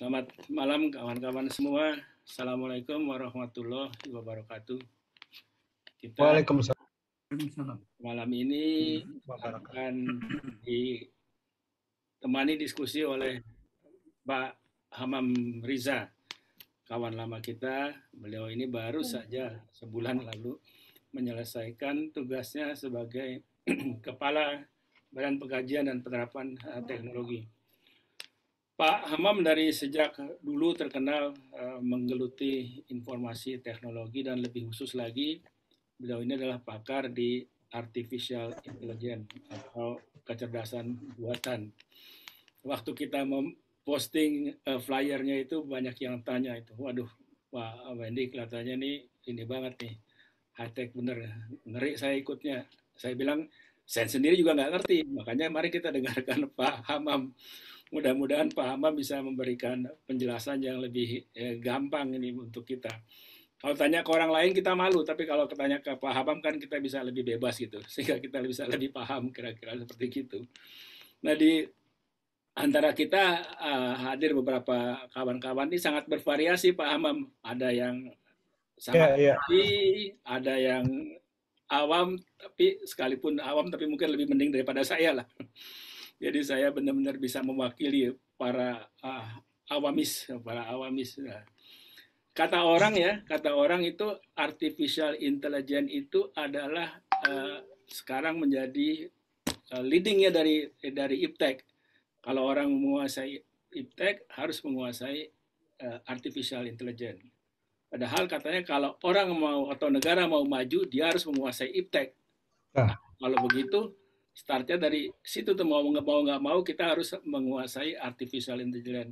Selamat malam kawan-kawan semua. Assalamualaikum warahmatullahi wabarakatuh. Kita Waalaikumsalam. malam ini akan ditemani diskusi oleh Pak Hamam Riza, kawan lama kita. Beliau ini baru saja sebulan lalu menyelesaikan tugasnya sebagai Kepala Badan Pengkajian dan Penerapan Teknologi. Pak Hamam dari sejak dulu terkenal menggeluti informasi teknologi dan lebih khusus lagi beliau ini adalah pakar di artificial intelligence atau kecerdasan buatan. Waktu kita memposting flyernya itu banyak yang tanya itu, waduh Pak Wendy kelihatannya nih ini banget nih, high tech bener, ngeri saya ikutnya. Saya bilang saya sendiri juga nggak ngerti, makanya mari kita dengarkan Pak Hamam. Mudah-mudahan Pak Hamam bisa memberikan penjelasan yang lebih gampang ini untuk kita. Kalau tanya ke orang lain kita malu, tapi kalau tanya ke Pak Hamam kan kita bisa lebih bebas gitu, sehingga kita bisa lebih paham kira-kira seperti gitu. Nah di antara kita hadir beberapa kawan-kawan ini sangat bervariasi Pak Hamam. Ada yang sangat ahli, ada yang awam, tapi sekalipun awam tapi mungkin lebih mending daripada saya lah. Jadi saya benar-benar bisa mewakili para awamis. Nah, kata orang itu artificial intelligence itu adalah sekarang menjadi leadingnya dari IPTEK. Kalau orang menguasai IPTEK harus menguasai artificial intelligence. Padahal katanya kalau orang mau atau negara mau maju dia harus menguasai IPTEK. Nah, kalau begitu startnya dari situ tuh mau nggak mau kita harus menguasai artificial intelligence.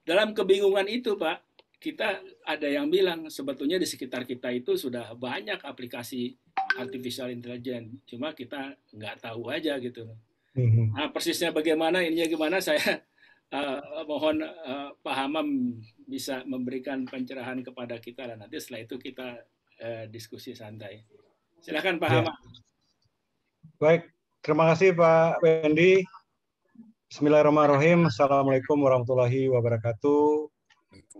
Dalam kebingungan itu Pak, kita ada yang bilang sebetulnya di sekitar kita itu sudah banyak aplikasi artificial intelligence, cuma kita nggak tahu aja gitu. Nah, persisnya bagaimana, ininya gimana, saya mohon Pak Hamam bisa memberikan pencerahan kepada kita dan nanti setelah itu kita diskusi santai. Silakan Pak Hamam. Baik, terima kasih Pak Wendy. Bismillahirrahmanirrahim. Assalamualaikum warahmatullahi wabarakatuh.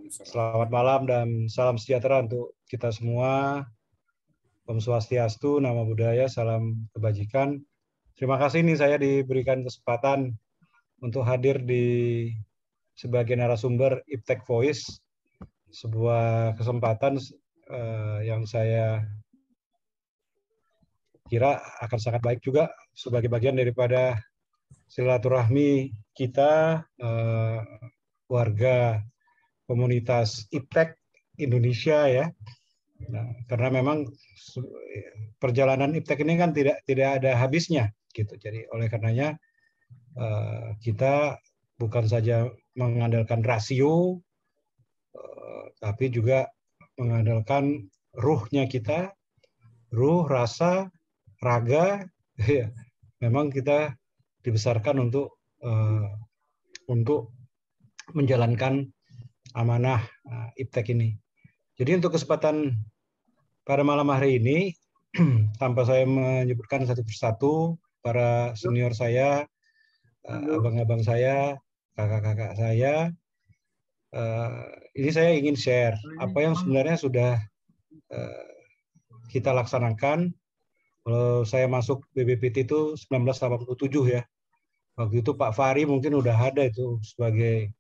Selamat malam dan salam sejahtera untuk kita semua. Om Swastiastu, Namo Buddhaya, salam kebajikan. Terima kasih nih saya diberikan kesempatan untuk hadir di sebagai narasumber IPTEK Voice, sebuah kesempatan yang saya kira akan sangat baik juga sebagai bagian daripada silaturahmi kita warga komunitas IPTEK Indonesia ya. Nah, karena memang perjalanan IPTEK ini kan tidak ada habisnya gitu. Jadi oleh karenanya kita bukan saja mengandalkan rasio, tapi juga mengandalkan ruhnya kita, ruh, rasa, raga. Ya, memang kita dibesarkan untuk menjalankan amanah IPTEK ini. Jadi untuk kesempatan pada malam hari ini, tanpa saya menyebutkan satu persatu, para senior saya, abang-abang saya, kakak-kakak saya, ini saya ingin share apa yang sebenarnya sudah kita laksanakan. Kalau saya masuk BPPT itu 1987 ya. Waktu itu Pak Fahri mungkin udah ada itu sebagai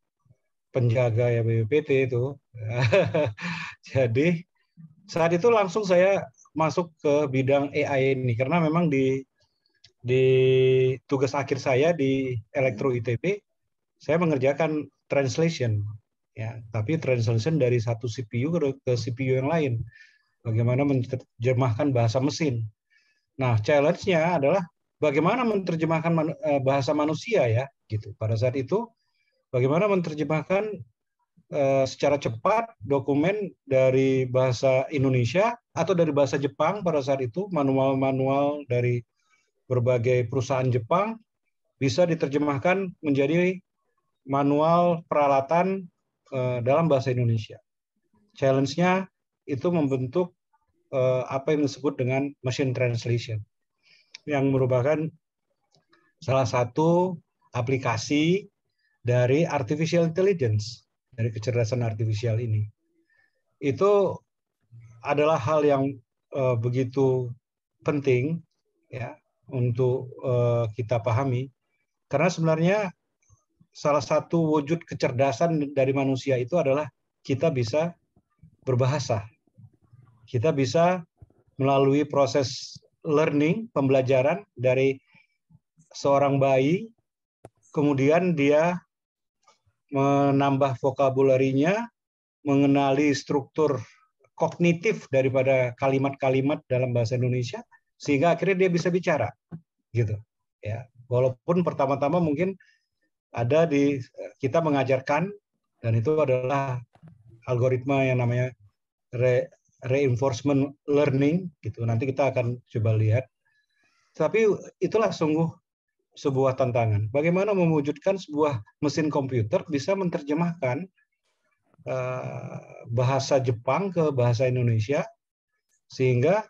penjaga ya BPPT itu. Jadi saat itu langsung saya masuk ke bidang AI ini karena memang di tugas akhir saya di Elektro ITB saya mengerjakan translation ya, tapi translation dari satu CPU ke CPU yang lain. Bagaimana menerjemahkan bahasa mesin. Nah, challenge-nya adalah bagaimana menerjemahkan bahasa manusia ya, gitu. Pada saat itu bagaimana menerjemahkan secara cepat dokumen dari bahasa Indonesia atau dari bahasa Jepang pada saat itu, manual-manual dari berbagai perusahaan Jepang bisa diterjemahkan menjadi manual peralatan dalam bahasa Indonesia. Challenge-nya itu membentuk apa yang disebut dengan machine translation, yang merupakan salah satu aplikasi dari artificial intelligence. dari kecerdasan artifisial ini. Itu adalah hal yang begitu penting ya untuk kita pahami, karena sebenarnya salah satu wujud kecerdasan dari manusia itu adalah kita bisa berbahasa. Kita bisa melalui proses learning, pembelajaran dari seorang bayi, kemudian dia menambah vokabularinya, mengenali struktur kognitif daripada kalimat-kalimat dalam bahasa Indonesia, sehingga akhirnya dia bisa bicara, gitu. Ya, walaupun pertama-tama mungkin ada di kita mengajarkan, dan itu adalah algoritma yang namanya reinforcement learning, gitu. Nanti kita akan coba lihat. Tapi itulah sungguh sebuah tantangan. Bagaimana mewujudkan sebuah mesin komputer bisa menerjemahkan bahasa Jepang ke bahasa Indonesia, sehingga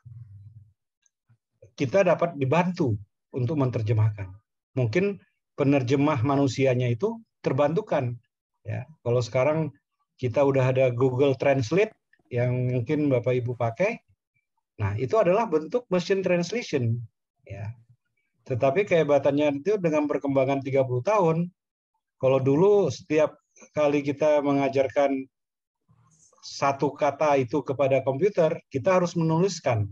kita dapat dibantu untuk menerjemahkan. Mungkin penerjemah manusianya itu terbantukan. Ya, kalau sekarang kita udah ada Google Translate yang mungkin Bapak Ibu pakai, nah itu adalah bentuk machine translation. Ya. Tetapi kehebatannya itu dengan perkembangan 30 tahun, kalau dulu setiap kali kita mengajarkan satu kata itu kepada komputer, kita harus menuliskan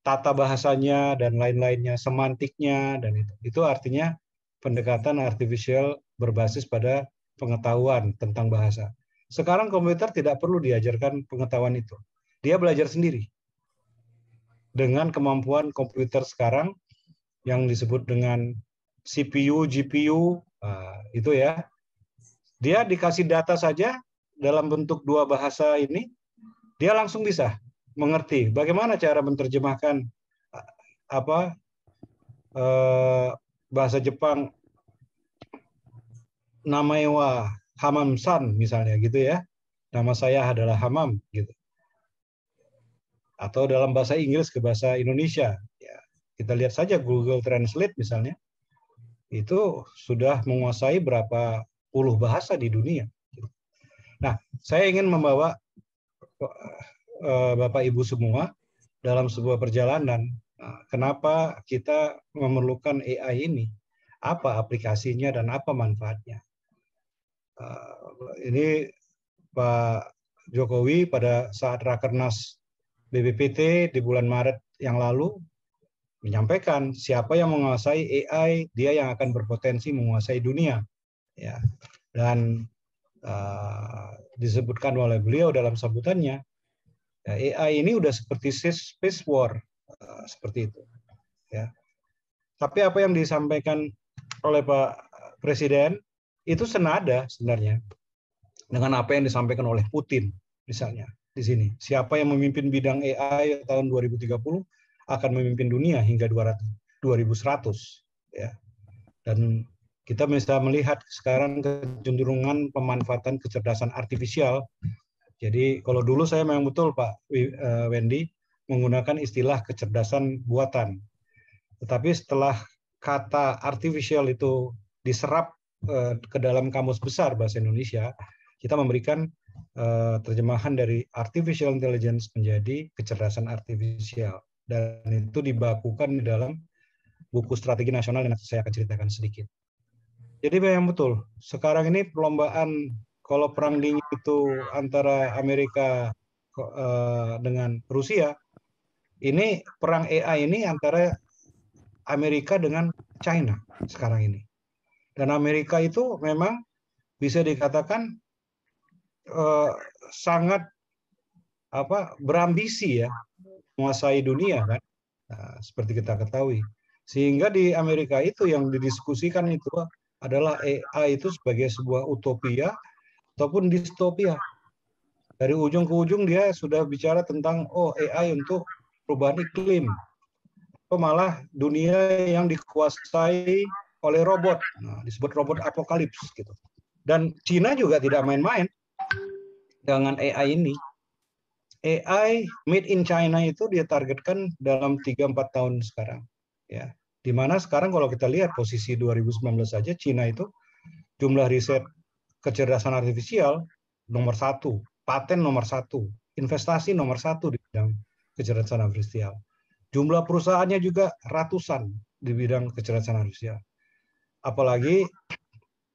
tata bahasanya dan lain-lainnya, semantiknya, dan itu artinya pendekatan artificial berbasis pada pengetahuan tentang bahasa. Sekarang komputer tidak perlu diajarkan pengetahuan itu. Dia belajar sendiri. Dengan kemampuan komputer sekarang yang disebut dengan CPU, GPU, itu ya. Dia dikasih data saja dalam bentuk dua bahasa ini, dia langsung bisa mengerti bagaimana cara menerjemahkan bahasa Jepang namae wa Hamam-san misalnya gitu ya. Nama saya adalah Hamam gitu. Atau dalam bahasa Inggris ke bahasa Indonesia. Ya, kita lihat saja Google Translate misalnya. Itu sudah menguasai berapa puluh bahasa di dunia. Nah, saya ingin membawa Bapak Ibu semua dalam sebuah perjalanan. Kenapa kita memerlukan AI ini? Apa aplikasinya dan apa manfaatnya? Ini Pak Jokowi pada saat Rakernas BPPT di bulan Maret yang lalu menyampaikan siapa yang menguasai AI, dia yang akan berpotensi menguasai dunia. Ya. Dan disebutkan oleh beliau dalam sambutannya, ya, AI ini udah seperti space war, seperti itu. Ya. Tapi apa yang disampaikan oleh Pak Presiden itu senada sebenarnya dengan apa yang disampaikan oleh Putin, misalnya di sini. Siapa yang memimpin bidang AI tahun 2030 akan memimpin dunia hingga 2100. Ya. Dan kita bisa melihat sekarang kecenderungan pemanfaatan kecerdasan artifisial. Jadi kalau dulu saya memang betul Pak Wendy menggunakan istilah kecerdasan buatan. Tetapi setelah kata artificial itu diserap ke dalam kamus besar bahasa Indonesia, kita memberikan terjemahan dari artificial intelligence menjadi kecerdasan artifisial. Dan itu dibakukan di dalam buku strategi nasional yang nanti saya akan ceritakan sedikit. Jadi memang betul, sekarang ini perlombaan, kalau perang dingin itu antara Amerika dengan Rusia, ini perang AI ini antara Amerika dengan China sekarang ini. Dan Amerika itu memang bisa dikatakan sangat berambisi ya menguasai dunia kan, seperti kita ketahui. Sehingga di Amerika itu yang didiskusikan itu adalah AI itu sebagai sebuah utopia ataupun distopia. Dari ujung ke ujung dia sudah bicara tentang AI untuk perubahan iklim. Atau malah dunia yang dikuasai oleh robot. Nah, disebut robot apokalips gitu. Dan Cina juga tidak main-main dengan AI ini. AI made in China itu dia targetkan dalam 3-4 tahun sekarang. Ya. Di mana sekarang kalau kita lihat posisi 2019 saja Cina itu jumlah riset kecerdasan artifisial nomor 1, paten nomor 1, investasi nomor 1 di bidang kecerdasan artifisial. Jumlah perusahaannya juga ratusan di bidang kecerdasan artifisial. Apalagi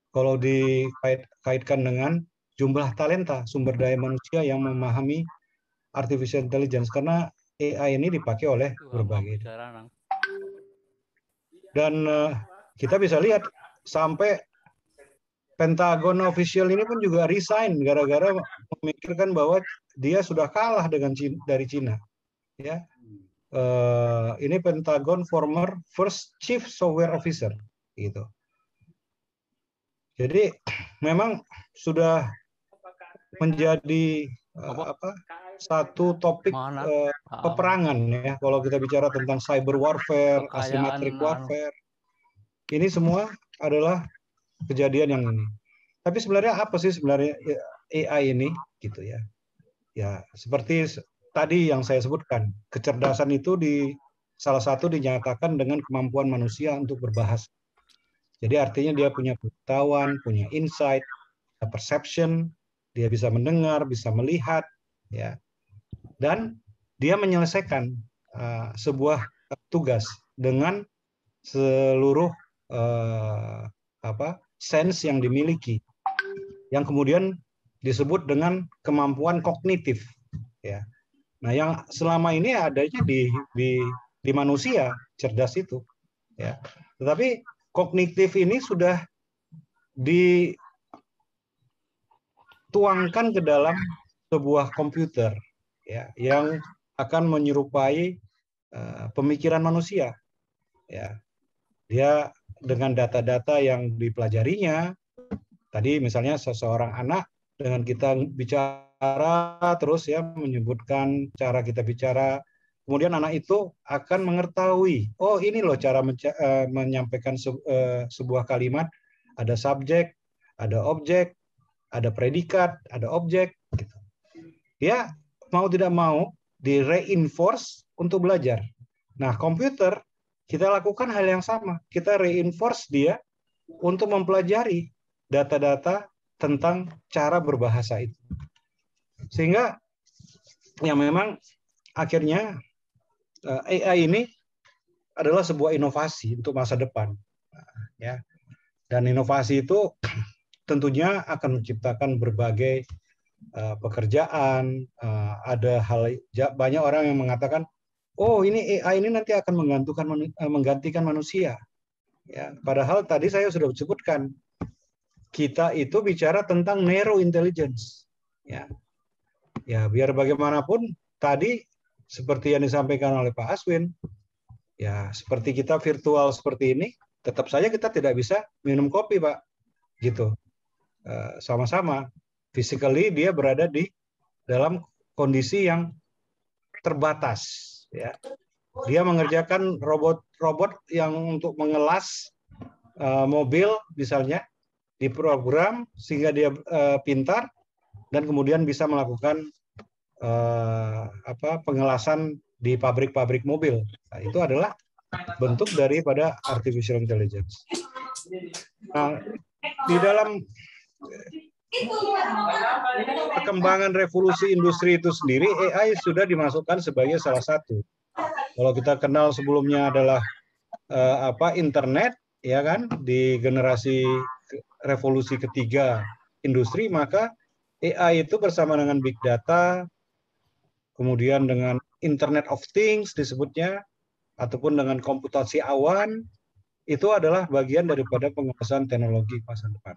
kalau dikaitkan dengan jumlah talenta, sumber daya manusia yang memahami artificial intelligence, karena AI ini dipakai oleh berbagai. Dan kita bisa lihat sampai Pentagon official ini pun juga resign gara-gara memikirkan bahwa dia sudah kalah dari Cina. Ya, ini Pentagon former first chief software officer, gitu. Jadi memang sudah menjadi satu topik peperangan ya. Kalau kita bicara tentang cyber warfare, asymmetric warfare, ini semua adalah kejadian yang ini. Tapi sebenarnya apa sih sebenarnya AI ini, gitu ya? Ya seperti tadi yang saya sebutkan, kecerdasan itu salah satu dinyatakan dengan kemampuan manusia untuk berbahasa. Jadi artinya dia punya pengetahuan, punya insight, perception, dia bisa mendengar, bisa melihat, ya, dan dia menyelesaikan sebuah tugas dengan seluruh sense yang dimiliki, yang kemudian disebut dengan kemampuan kognitif, ya. Nah, yang selama ini adanya di manusia cerdas itu, ya. Tetapi kognitif ini sudah dituangkan ke dalam sebuah komputer, ya, yang akan menyerupai pemikiran manusia, ya. Dia dengan data-data yang dipelajarinya, tadi misalnya seseorang anak dengan kita bicara terus ya, menyebutkan cara kita bicara, kemudian anak itu akan mengetahui, oh ini loh cara menyampaikan sebuah kalimat, ada subjek, ada objek, ada predikat, ada objek, gitu. Dia mau tidak mau di reinforce untuk belajar. Nah, komputer kita lakukan hal yang sama, kita reinforce dia untuk mempelajari data-data tentang cara berbahasa itu. Sehingga ya memang akhirnya AI ini adalah sebuah inovasi untuk masa depan, ya. Dan inovasi itu tentunya akan menciptakan berbagai pekerjaan. Ada banyak orang yang mengatakan, oh ini AI ini nanti akan menggantikan manusia. Ya, padahal tadi saya sudah sebutkan, kita itu bicara tentang narrow intelligence. Ya, biar bagaimanapun tadi seperti yang disampaikan oleh Pak Aswin, ya seperti kita virtual seperti ini, tetap saja kita tidak bisa minum kopi, Pak, gitu. Sama-sama, physically dia berada di dalam kondisi yang terbatas, ya. Dia mengerjakan robot yang untuk mengelas mobil misalnya, diprogram sehingga dia pintar dan kemudian bisa melakukan pengelasan di pabrik-pabrik mobil. Nah, itu adalah bentuk daripada artificial intelligence. Nah, di dalam perkembangan revolusi industri itu sendiri, AI sudah dimasukkan sebagai salah satu. Kalau kita kenal sebelumnya adalah internet, ya kan, di generasi revolusi ketiga industri, maka AI itu bersama dengan big data, kemudian dengan Internet of Things disebutnya, ataupun dengan komputasi awan, itu adalah bagian daripada penguasaan teknologi masa depan.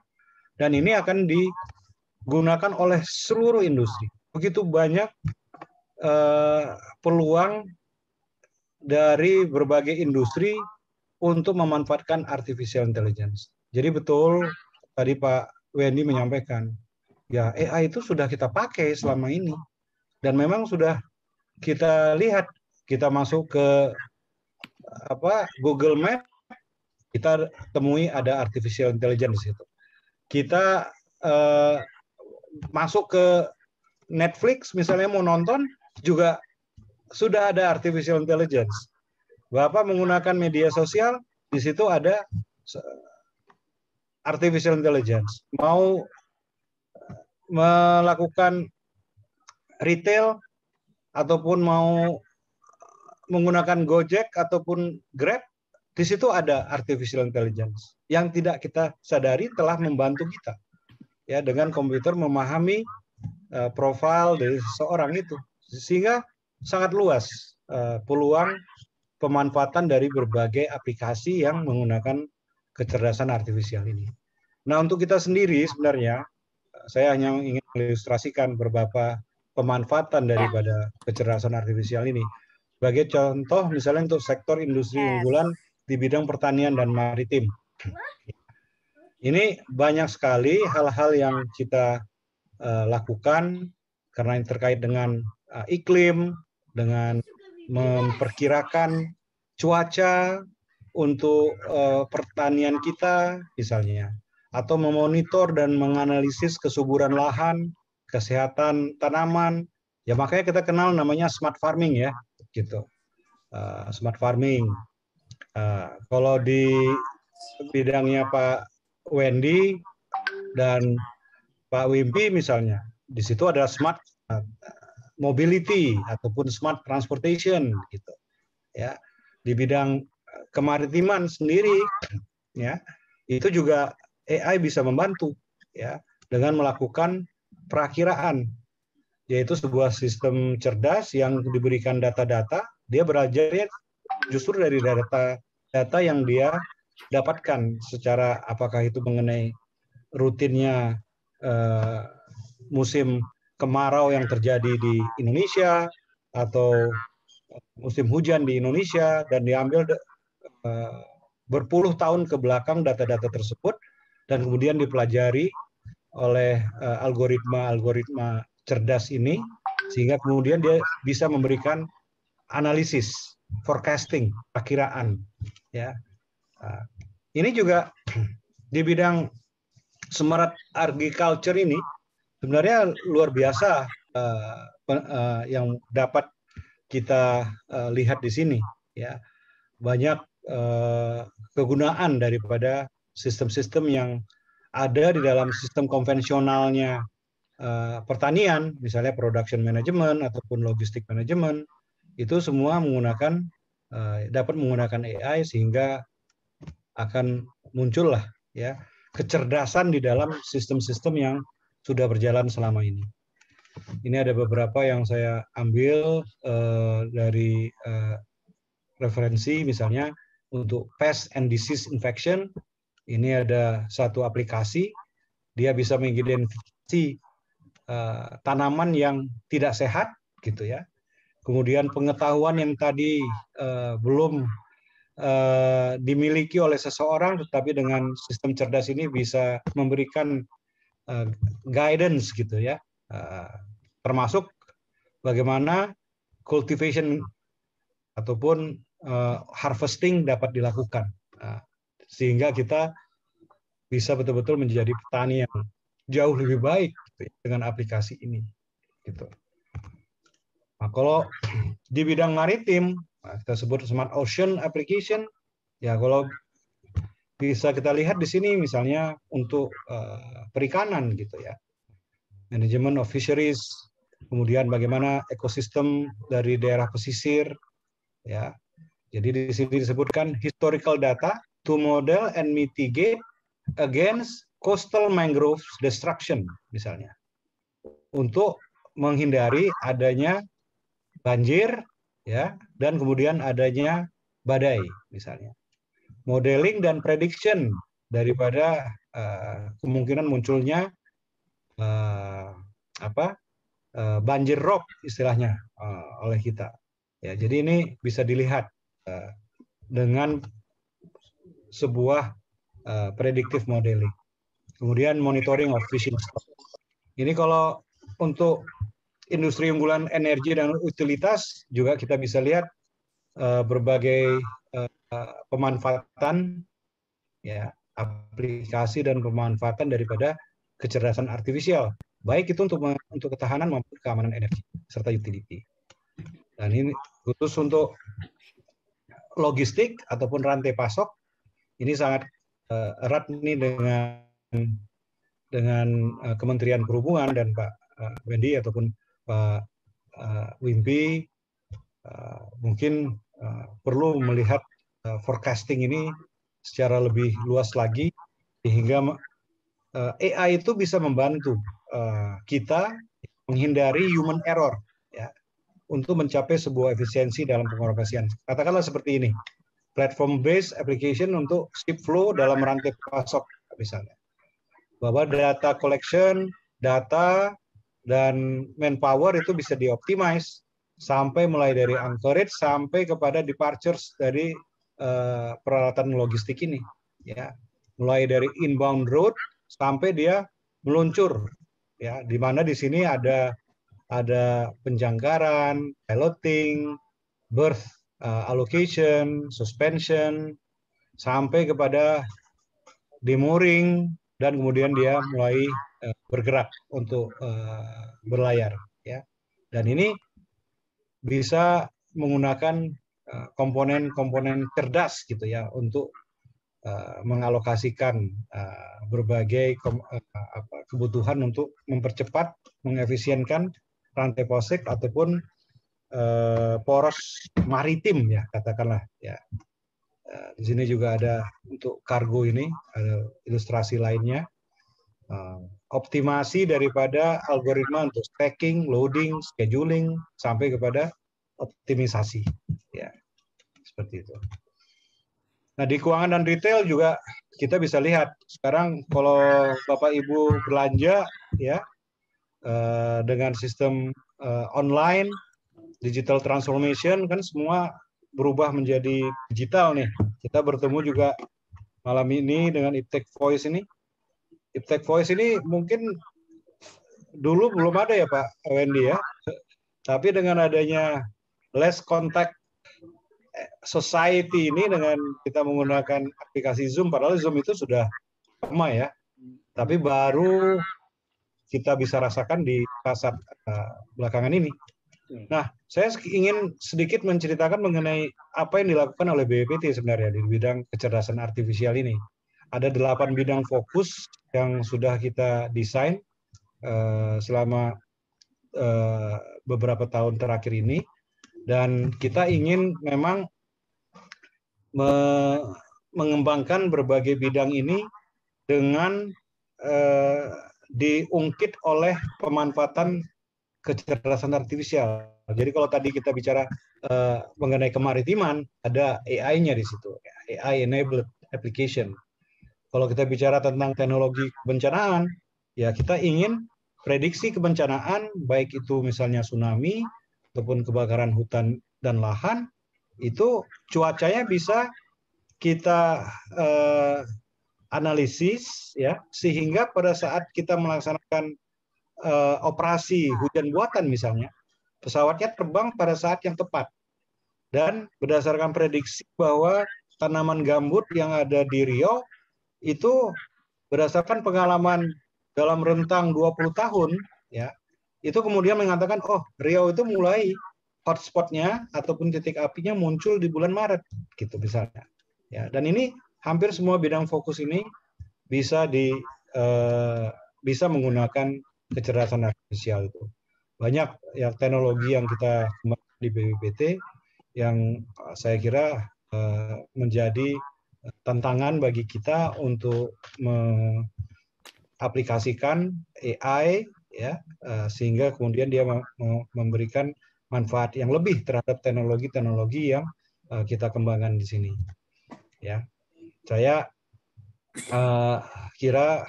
Dan ini akan digunakan oleh seluruh industri. Begitu banyak peluang dari berbagai industri untuk memanfaatkan artificial intelligence. Jadi betul tadi Pak Wendy menyampaikan, ya AI itu sudah kita pakai selama ini. Dan memang sudah kita lihat, kita masuk ke Google Map, kita temui ada artificial intelligence itu. Kita masuk ke Netflix misalnya mau nonton, juga sudah ada artificial intelligence. Bapak menggunakan media sosial, di situ ada artificial intelligence. Mau melakukan retail ataupun mau menggunakan Gojek ataupun Grab, di situ ada artificial intelligence yang tidak kita sadari telah membantu kita ya dengan komputer memahami profil dari seseorang itu, sehingga sangat luas peluang pemanfaatan dari berbagai aplikasi yang menggunakan kecerdasan artifisial ini. Nah, untuk kita sendiri sebenarnya saya hanya ingin mengilustrasikan beberapa pemanfaatan daripada kecerdasan artifisial ini. Sebagai contoh, misalnya untuk sektor industri unggulan di bidang pertanian dan maritim. Ini banyak sekali hal-hal yang kita lakukan karena ini terkait dengan iklim, dengan memperkirakan cuaca untuk pertanian kita misalnya, atau memonitor dan menganalisis kesuburan lahan, kesehatan tanaman. Ya makanya kita kenal namanya smart farming ya, gitu. Smart farming. Kalau di bidangnya Pak Wendy dan Pak Wimpi misalnya, di situ ada smart mobility ataupun smart transportation gitu. Ya. Di bidang kemaritiman sendiri ya, itu juga AI bisa membantu ya dengan melakukan perakiraan, yaitu sebuah sistem cerdas yang diberikan data-data, dia belajar justru dari data yang dia dapatkan secara apakah itu mengenai rutinnya musim kemarau yang terjadi di Indonesia atau musim hujan di Indonesia, dan diambil berpuluh tahun ke belakang data-data tersebut dan kemudian dipelajari oleh algoritma cerdas ini, sehingga kemudian dia bisa memberikan analisis, forecasting, perkiraan ya. Ini juga di bidang smart agriculture ini sebenarnya luar biasa yang dapat kita lihat di sini ya. Banyak kegunaan daripada sistem-sistem yang ada di dalam sistem konvensionalnya pertanian, misalnya production management ataupun logistik management, itu semua menggunakan dapat menggunakan AI, sehingga akan muncullah ya kecerdasan di dalam sistem-sistem yang sudah berjalan selama ini. Ini ada beberapa yang saya ambil dari referensi, misalnya untuk pest and disease infection. Ini ada satu aplikasi, dia bisa mengidentifikasi tanaman yang tidak sehat, gitu ya. Kemudian pengetahuan yang tadi belum dimiliki oleh seseorang, tetapi dengan sistem cerdas ini bisa memberikan guidance, gitu ya. Termasuk bagaimana cultivation ataupun harvesting dapat dilakukan, sehingga kita bisa betul-betul menjadi petani yang jauh lebih baik gitu, dengan aplikasi ini. Gitu. Nah, kalau di bidang maritim, kita sebut smart ocean application, ya kalau bisa kita lihat di sini misalnya untuk perikanan gitu ya, management of fisheries, kemudian bagaimana ekosistem dari daerah pesisir, ya. Jadi di sini disebutkan historical data to model and mitigate against coastal mangrove destruction, misalnya, untuk menghindari adanya banjir, ya, dan kemudian adanya badai, misalnya. Modeling dan prediction daripada kemungkinan munculnya banjir rob istilahnya oleh kita. Ya, jadi ini bisa dilihat dengan sebuah predictive modeling. Kemudian monitoring of fishing stock. Ini kalau untuk industri unggulan energi dan utilitas juga kita bisa lihat berbagai pemanfaatan, ya, aplikasi dan pemanfaatan daripada kecerdasan artifisial, baik itu untuk ketahanan maupun keamanan energi serta utility. Dan ini khusus untuk logistik ataupun rantai pasok, ini sangat erat nih dengan Kementerian Perhubungan dan Pak Wendy ataupun Pak Wimpi mungkin perlu melihat forecasting ini secara lebih luas lagi sehingga AI itu bisa membantu kita menghindari human error ya untuk mencapai sebuah efisiensi dalam pengoperasian. Katakanlah seperti ini, platform based application untuk ship flow dalam rantai pasok misalnya. Bahwa data collection, data dan manpower itu bisa dioptimize sampai mulai dari anchorage sampai kepada departures dari peralatan logistik ini ya. Mulai dari inbound route sampai dia meluncur ya, di mana di sini ada penjangkaran, piloting, berth allocation, suspension, sampai kepada demooring dan kemudian dia mulai bergerak untuk berlayar ya. Dan ini bisa menggunakan komponen-komponen cerdas gitu ya untuk mengalokasikan berbagai kebutuhan untuk mempercepat, mengefisienkan rantai posek ataupun poros maritim ya katakanlah ya. Di sini juga ada untuk kargo ini ada ilustrasi lainnya. Optimasi daripada algoritma untuk stacking, loading, scheduling sampai kepada optimisasi ya seperti itu. Nah, di keuangan dan retail juga kita bisa lihat sekarang kalau Bapak Ibu belanja ya dengan sistem online, digital transformation kan semua berubah menjadi digital nih. Kita bertemu juga malam ini dengan Iptek Voice ini. Iptek Voice ini mungkin dulu belum ada ya Pak Wendy ya. Tapi dengan adanya less contact society ini dengan kita menggunakan aplikasi Zoom, padahal Zoom itu sudah lama ya, tapi baru kita bisa rasakan di saat belakangan ini. Nah, saya ingin sedikit menceritakan mengenai apa yang dilakukan oleh BPPT sebenarnya di bidang kecerdasan artifisial ini. Ada 8 bidang fokus yang sudah kita desain selama beberapa tahun terakhir ini. Dan kita ingin memang mengembangkan berbagai bidang ini dengan diungkit oleh pemanfaatan kecerdasan artifisial. Jadi kalau tadi kita bicara mengenai kemaritiman, ada AI-nya di situ, AI-enabled application. Kalau kita bicara tentang teknologi kebencanaan, ya kita ingin prediksi kebencanaan, baik itu misalnya tsunami, ataupun kebakaran hutan dan lahan, itu cuacanya bisa kita analisis ya, sehingga pada saat kita melaksanakan operasi hujan buatan misalnya, pesawatnya terbang pada saat yang tepat. Dan berdasarkan prediksi bahwa tanaman gambut yang ada di Riau itu berdasarkan pengalaman dalam rentang 20 tahun ya, itu kemudian mengatakan oh Riau itu mulai hotspotnya ataupun titik apinya muncul di bulan Maret gitu misalnya ya. Dan ini hampir semua bidang fokus ini bisa bisa menggunakan kecerdasan artifisial itu. Banyak ya teknologi yang kita kembangkan di BPPT yang saya kira menjadi tantangan bagi kita untuk mengaplikasikan AI ya sehingga kemudian dia memberikan manfaat yang lebih terhadap teknologi-teknologi yang kita kembangkan di sini ya. Saya kira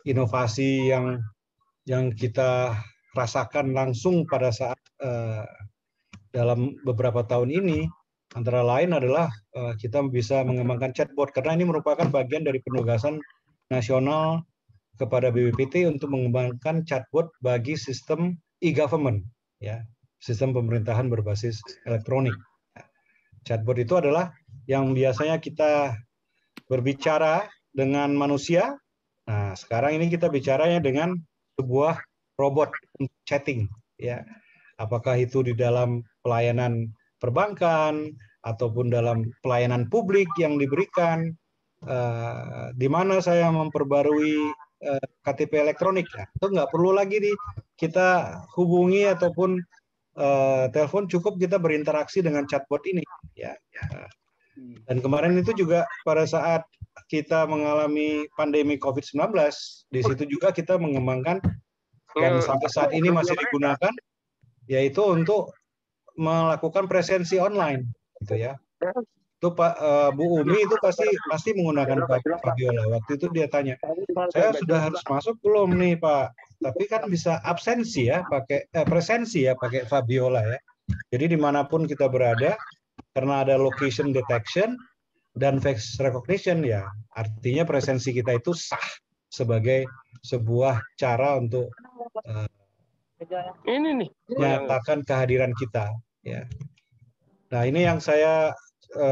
inovasi yang kita rasakan langsung pada saat dalam beberapa tahun ini antara lain adalah kita bisa mengembangkan chatbot karena ini merupakan bagian dari penugasan nasional kepada BPPT untuk mengembangkan chatbot bagi sistem e-government ya, sistem pemerintahan berbasis elektronik. Chatbot itu adalah yang biasanya kita berbicara dengan manusia. Nah, sekarang ini kita bicaranya dengan sebuah robot untuk chatting ya. Apakah itu di dalam pelayanan perbankan ataupun dalam pelayanan publik yang diberikan di mana saya memperbarui KTP elektronik, ya, itu nggak perlu lagi kita hubungi ataupun telepon, cukup kita berinteraksi dengan chatbot ini, ya. Dan kemarin itu juga pada saat kita mengalami pandemi COVID-19, di situ juga kita mengembangkan yang sampai saat ini masih digunakan, yaitu untuk melakukan presensi online, gitu ya. Itu Pak Bu Umi itu pasti menggunakan Fabiola. Waktu itu dia tanya, saya sudah harus masuk belum nih Pak? Tapi kan bisa absensi ya, pakai presensi ya, pakai Fabiola ya. Jadi dimanapun kita berada, karena ada location detection dan face recognition, ya artinya presensi kita itu sah sebagai sebuah cara untuk ini nih menyatakan kehadiran kita, ya. Nah, ini yang saya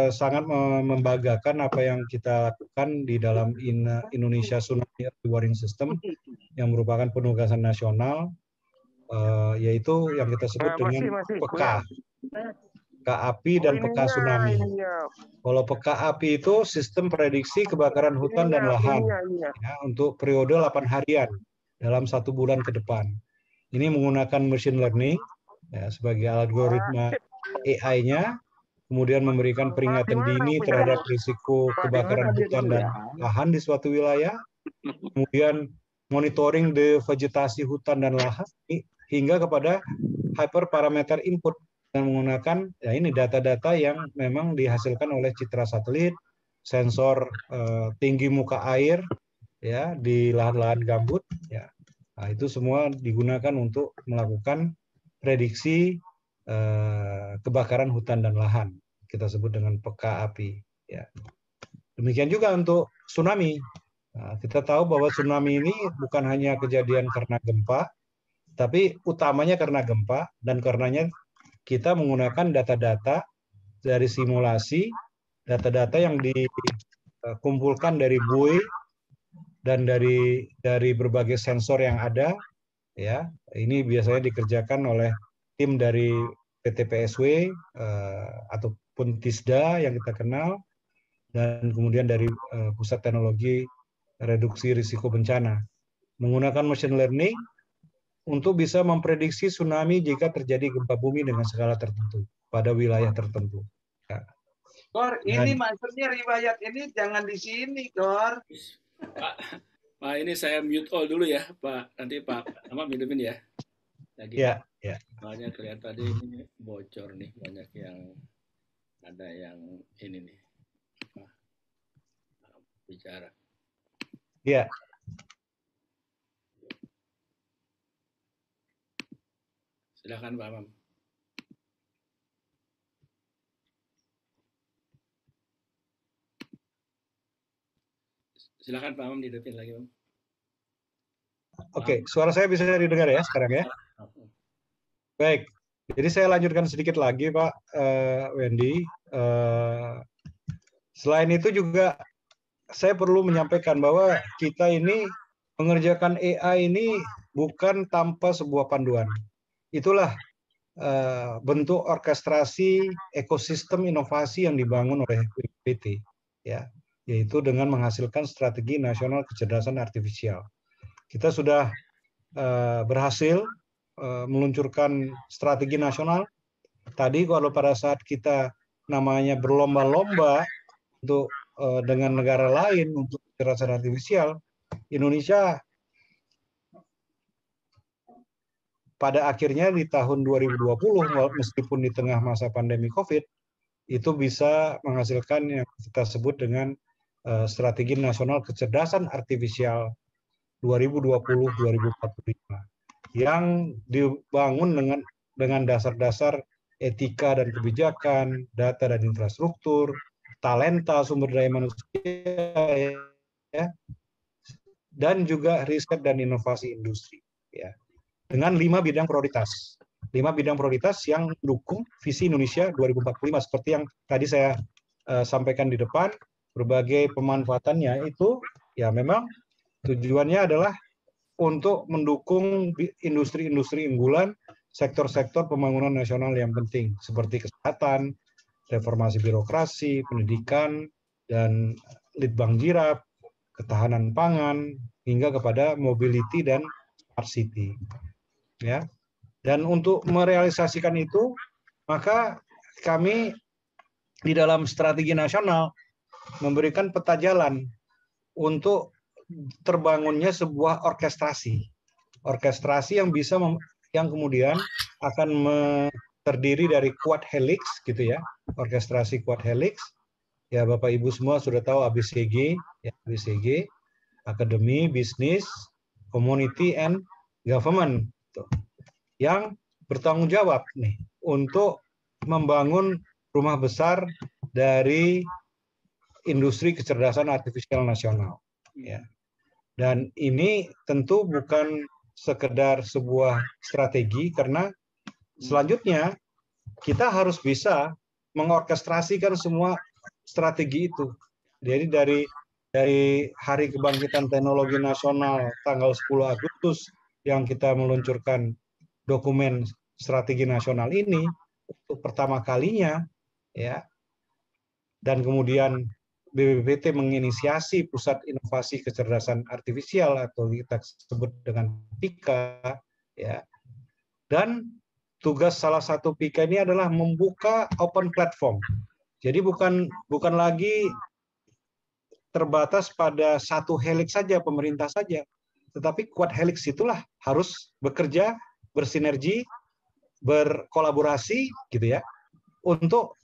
sangat membanggakan apa yang kita lakukan di dalam Indonesia Tsunami Early Warning System yang merupakan penugasan nasional, yaitu yang kita sebut dengan PEKA. PEKA api dan PEKA tsunami. Kalau PEKA api itu sistem prediksi kebakaran hutan dan lahan, ya, untuk periode 8 harian dalam 1 bulan ke depan. Ini menggunakan machine learning, ya, sebagai algoritma AI-nya, kemudian memberikan peringatan dini terhadap risiko kebakaran hutan dan lahan di suatu wilayah, kemudian monitoring vegetasi hutan dan lahan hingga kepada hyperparameter input, dan menggunakan ya ini data-data yang memang dihasilkan oleh citra satelit, sensor tinggi muka air ya di lahan-lahan gambut, ya. Nah, itu semua digunakan untuk melakukan prediksi kebakaran hutan dan lahan, kita sebut dengan PEKA api, ya. Demikian juga untuk tsunami. Nah, kita tahu bahwa tsunami ini bukan hanya kejadian karena gempa, tapi utamanya karena gempa, dan karenanya kita menggunakan data-data dari simulasi, data-data yang dikumpulkan dari buoy dan dari berbagai sensor yang ada, ya. Ini biasanya dikerjakan oleh tim dari PT PSW ataupun TISDA yang kita kenal, dan kemudian dari Pusat Teknologi Reduksi Risiko Bencana, menggunakan machine learning untuk bisa memprediksi tsunami jika terjadi gempa bumi dengan skala tertentu pada wilayah tertentu. Ya. Kor, ini maksudnya riwayat ini jangan di sini, Kor. Pak, ini saya mute all dulu ya, Pak. Nanti Pak Amam hidupin ya. Lagi. Ya, ya. Soalnya kelihatan tadi ini bocor nih, banyak yang ada yang ini nih bicara. Ya. Silakan Pak Amam. Silakan Pak Amam dihidupin lagi, Bang. Oke, suara saya bisa didengar ya sekarang ya? Baik, jadi saya lanjutkan sedikit lagi Pak Wendy. Selain itu juga saya perlu menyampaikan bahwa kita ini mengerjakan AI ini bukan tanpa sebuah panduan. Itulah bentuk orkestrasi ekosistem inovasi yang dibangun oleh BPPT, ya, yaitu dengan menghasilkan strategi nasional kecerdasan artifisial. Kita sudah berhasil meluncurkan strategi nasional. Tadi kalau pada saat kita namanya berlomba-lomba untuk dengan negara lain untuk kecerdasan artifisial, Indonesia pada akhirnya di tahun 2020, meskipun di tengah masa pandemi COVID, itu bisa menghasilkan yang kita sebut dengan strategi nasional kecerdasan artifisial 2020-2045 yang dibangun dengan dasar-dasar etika dan kebijakan, data dan infrastruktur, talenta sumber daya manusia, ya, dan juga riset dan inovasi industri, ya, dengan 5 bidang prioritas. 5 bidang prioritas yang mendukung visi Indonesia 2045 seperti yang tadi saya sampaikan di depan. Berbagai pemanfaatannya itu ya memang tujuannya adalah untuk mendukung industri-industri unggulan, sektor-sektor pembangunan nasional yang penting seperti kesehatan, reformasi birokrasi, pendidikan, dan litbang jirap, ketahanan pangan, hingga kepada mobility dan smart city. Ya. Dan untuk merealisasikan itu, maka kami di dalam strategi nasional memberikan peta jalan untuk terbangunnya sebuah orkestrasi. Orkestrasi yang bisa yang kemudian akan terdiri dari quad helix gitu ya. Orkestrasi quad helix. Ya Bapak Ibu semua sudah tahu ABCG, ya, ABCG, akademi, bisnis, community and government. Yang bertanggung jawab nih untuk membangun rumah besar dari industri kecerdasan artifisial nasional. Ya. Dan ini tentu bukan sekedar sebuah strategi, karena selanjutnya kita harus bisa mengorkestrasikan semua strategi itu. Jadi dari Hari Kebangkitan Teknologi Nasional tanggal 10 Agustus yang kita meluncurkan dokumen strategi nasional ini untuk pertama kalinya, ya, dan kemudian BPPT menginisiasi Pusat Inovasi Kecerdasan Artifisial atau kita sebut dengan PIKA, ya. Dan tugas salah satu PIKA ini adalah membuka open platform. Jadi bukan lagi terbatas pada satu helix saja, pemerintah saja, tetapi quad helix itulah harus bekerja, bersinergi, berkolaborasi, gitu ya, untuk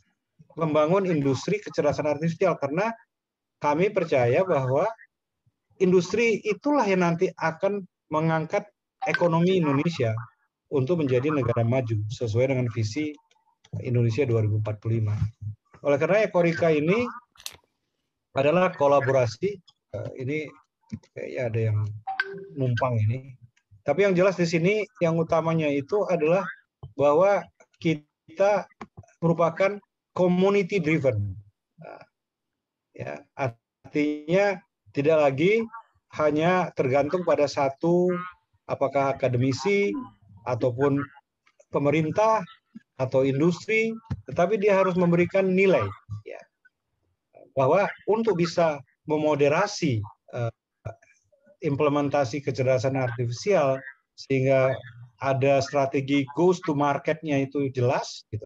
membangun industri kecerdasan artifisial, karena kami percaya bahwa industri itulah yang nanti akan mengangkat ekonomi Indonesia untuk menjadi negara maju sesuai dengan visi Indonesia 2045. Oleh karena Ekorika ini adalah kolaborasi. Ini kayaknya ada yang numpang ini. Tapi yang jelas di sini yang utamanya itu adalah bahwa kita merupakan community driven. Ya, artinya tidak lagi hanya tergantung pada satu, apakah akademisi ataupun pemerintah atau industri, tetapi dia harus memberikan nilai, ya, bahwa untuk bisa memoderasi implementasi kecerdasan artifisial sehingga ada strategi goes to market-nya itu jelas, gitu,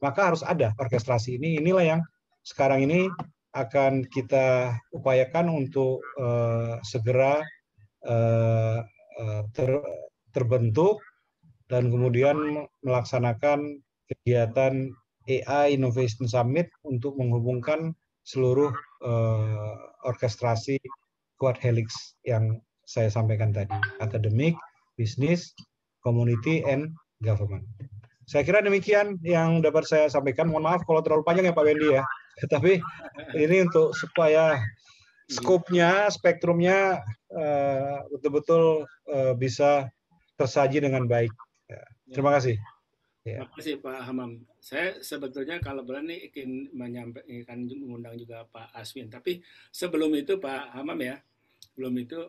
maka harus ada orkestrasi ini. Inilah yang sekarang ini akan kita upayakan untuk segera terbentuk dan kemudian melaksanakan kegiatan AI Innovation Summit untuk menghubungkan seluruh orkestrasi quad helix yang saya sampaikan tadi, akademik, bisnis, community, and government. Saya kira demikian yang dapat saya sampaikan. Mohon maaf kalau terlalu panjang ya Pak Wendy ya. Tapi ini untuk supaya skopnya, spektrumnya betul-betul bisa tersaji dengan baik. Terima kasih. Terima kasih Pak Hamam. Saya sebetulnya kalau berani ingin menyampaikan, mengundang juga Pak Aswin. Tapi sebelum itu Pak Hamam ya, sebelum itu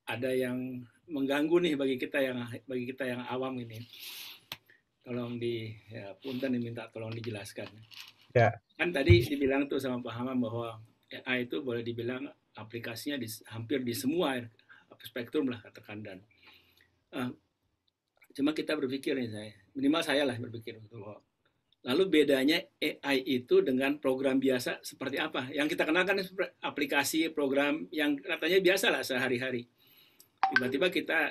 ada yang mengganggu nih bagi kita yang awam ini. Tolong punten diminta tolong dijelaskan. Ya. Kan tadi dibilang tuh sama Pak Hamam bahwa AI itu boleh dibilang aplikasinya hampir di semua spektrum lah katakan, dan cuma kita berpikir nih, minimal saya lah berpikir bahwa lalu bedanya AI itu dengan program biasa seperti apa? Yang kita kenalkan aplikasi program yang katanya biasa lah sehari-hari. Tiba-tiba kita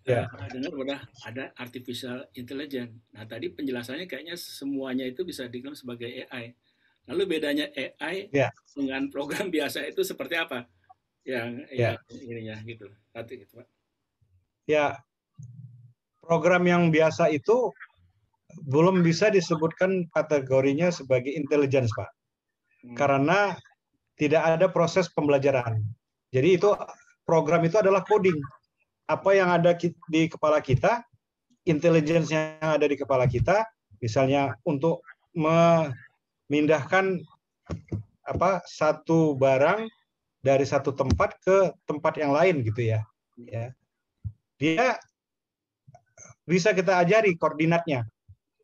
dengar udah ada artificial intelligence. Nah tadi penjelasannya kayaknya semuanya itu bisa dibilang sebagai AI. Lalu bedanya AI dengan program biasa itu seperti apa? Yang ininya gitu. Gitu, Pak. Ya, program yang biasa itu belum bisa disebutkan kategorinya sebagai intelligence, Pak. Karena tidak ada proses pembelajaran. Jadi itu program itu adalah coding. Apa yang ada di kepala kita, intelligence yang ada di kepala kita, misalnya untuk memindahkan satu barang dari satu tempat ke tempat yang lain gitu ya. Dia bisa kita ajari koordinatnya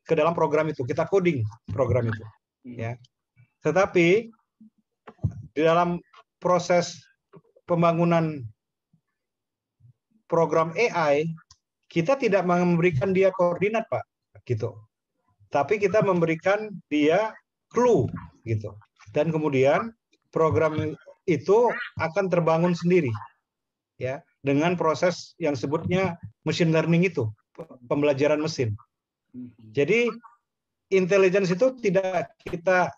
ke dalam program itu, kita coding program itu. Ya. Tetapi di dalam proses pembangunan program AI, kita tidak memberikan dia koordinat, Pak, gitu. Tapi kita memberikan dia clue, gitu. Dan kemudian program itu akan terbangun sendiri, ya, dengan proses yang sebutnya machine learning itu, pembelajaran mesin. Jadi intelligence itu tidak kita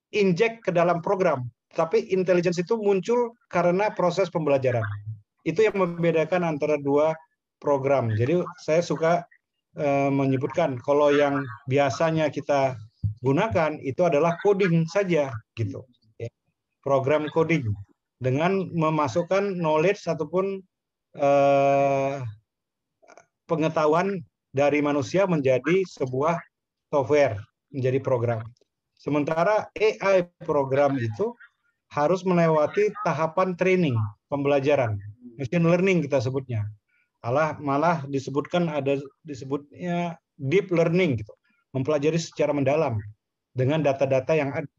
injek ke dalam program, tapi intelligence itu muncul karena proses pembelajaran. Itu yang membedakan antara dua program. Jadi saya suka menyebutkan kalau yang biasanya kita gunakan itu adalah coding saja, gitu. Program coding dengan memasukkan knowledge ataupun pengetahuan dari manusia menjadi sebuah software, menjadi program. Sementara AI program itu harus melewati tahapan training, pembelajaran, machine learning kita sebutnya. Malah disebutnya deep learning, gitu, mempelajari secara mendalam dengan data-data yang ada,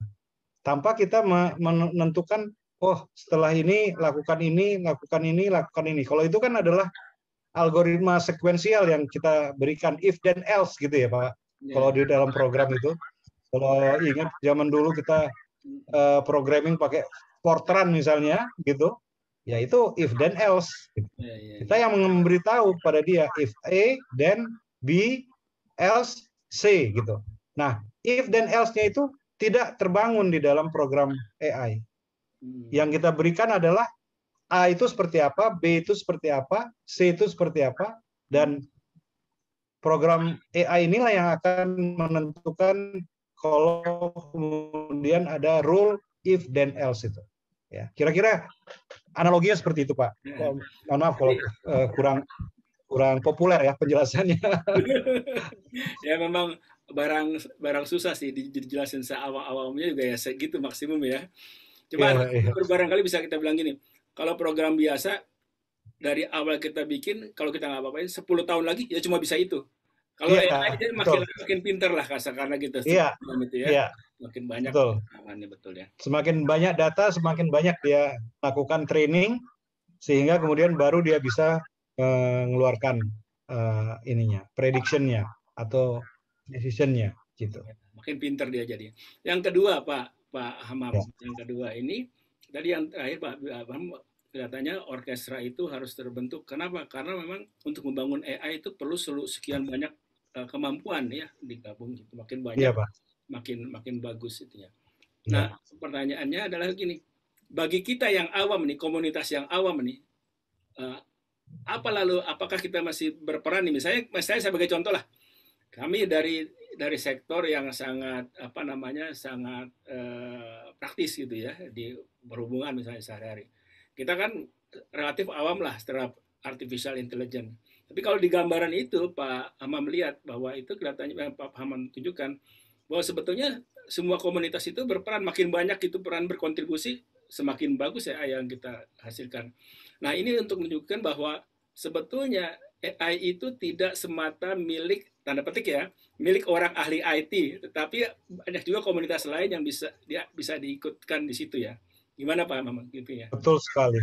tanpa kita menentukan, oh setelah ini lakukan ini, lakukan ini, lakukan ini. Kalau itu kan adalah algoritma sekuensial yang kita berikan if then else, gitu ya Pak. Kalau di dalam program itu, kalau ingat zaman dulu kita programming pakai Fortran misalnya, gitu, ya itu if then else. Kita yang memberitahu pada dia if A then B else C, gitu. Nah, if then else-nya itu tidak terbangun di dalam program AI. Yang kita berikan adalah A itu seperti apa, B itu seperti apa, C itu seperti apa, dan program AI inilah yang akan menentukan kalau kemudian ada rule if then else itu. Ya, kira-kira analoginya seperti itu, Pak. Mohon maaf kalau kurang populer ya penjelasannya. Ya memang barang susah sih dijelasin seawam-awamnya juga ya segitu maksimum ya. Cuma barangkali bisa kita bilang gini, kalau program biasa dari awal kita bikin, kalau kita nggak apa-apain 10 tahun lagi ya cuma bisa itu. Kalau AI dia makin pinter lah karena gitu. Iya. Itu ya. Makin banyak. Betul ya. Semakin banyak data, semakin banyak dia lakukan training, sehingga kemudian baru dia bisa mengeluarkan prediction-nya atau decision-nya, gitu. Makin pinter dia jadi. Yang kedua, Pak Hamam, yang kedua ini tadi yang terakhir Pak Hamam, kelihatannya orkestra itu harus terbentuk. Kenapa? Karena memang untuk membangun AI itu perlu sekian banyak kemampuan ya digabung gitu. Makin banyak, makin bagus itu ya. Nah, pertanyaannya adalah gini, bagi kita yang awam nih, komunitas yang awam nih, apakah kita masih berperan nih? Misalnya saya sebagai contoh lah, kami dari sektor yang sangat sangat praktis gitu ya, di berhubungan misalnya sehari-hari. Kita kan relatif awam lah terhadap artificial intelligence. Tapi kalau di gambaran itu Pak Hamam melihat bahwa itu kelihatannya Pak Hamam tunjukkan bahwa sebetulnya semua komunitas itu berperan, makin banyak itu peran berkontribusi, semakin bagus ya yang kita hasilkan. Nah, ini untuk menunjukkan bahwa sebetulnya AI itu tidak semata milik, tanda petik ya, milik orang ahli IT, tetapi banyak juga komunitas lain yang bisa diikutkan di situ ya. Gimana Pak Hamam gitu ya? Betul sekali.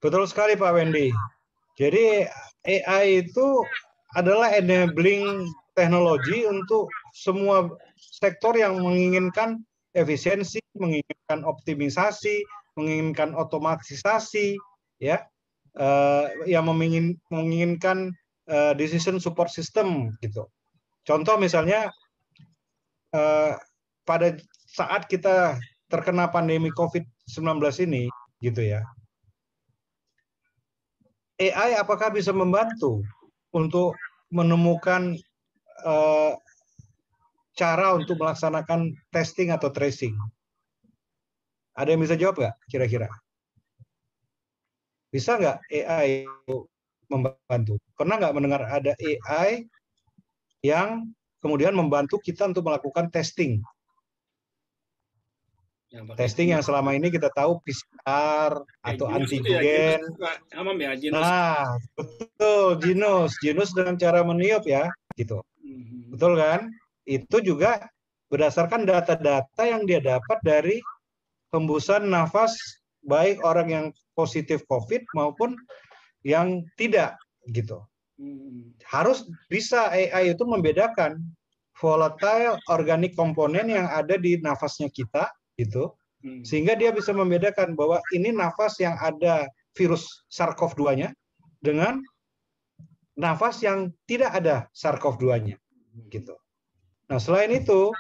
Betul sekali Pak Wendy. Jadi AI itu adalah enabling teknologi untuk semua sektor yang menginginkan efisiensi, menginginkan optimisasi, menginginkan otomatisasi, ya, yang menginginkan decision support system, gitu. Contoh misalnya pada saat kita terkena pandemi COVID-19 ini, gitu ya. AI apakah bisa membantu untuk menemukan cara untuk melaksanakan testing atau tracing? Ada yang bisa jawab nggak kira-kira? Bisa nggak AI membantu? Pernah nggak mendengar ada AI yang kemudian membantu kita untuk melakukan testing? Testing yang selama ini kita tahu PCR atau antigen. Nah, betul, genus dengan cara meniup ya, gitu. Betul kan? Itu juga berdasarkan data-data yang dia dapat dari hembusan nafas baik orang yang positif COVID maupun yang tidak gitu. Harus bisa AI itu membedakan volatile organik komponen yang ada di nafasnya kita gitu. Sehingga dia bisa membedakan bahwa ini nafas yang ada virus SARS-CoV-2-nya dengan nafas yang tidak ada SARS-CoV-2-nya gitu. Nah, selain itu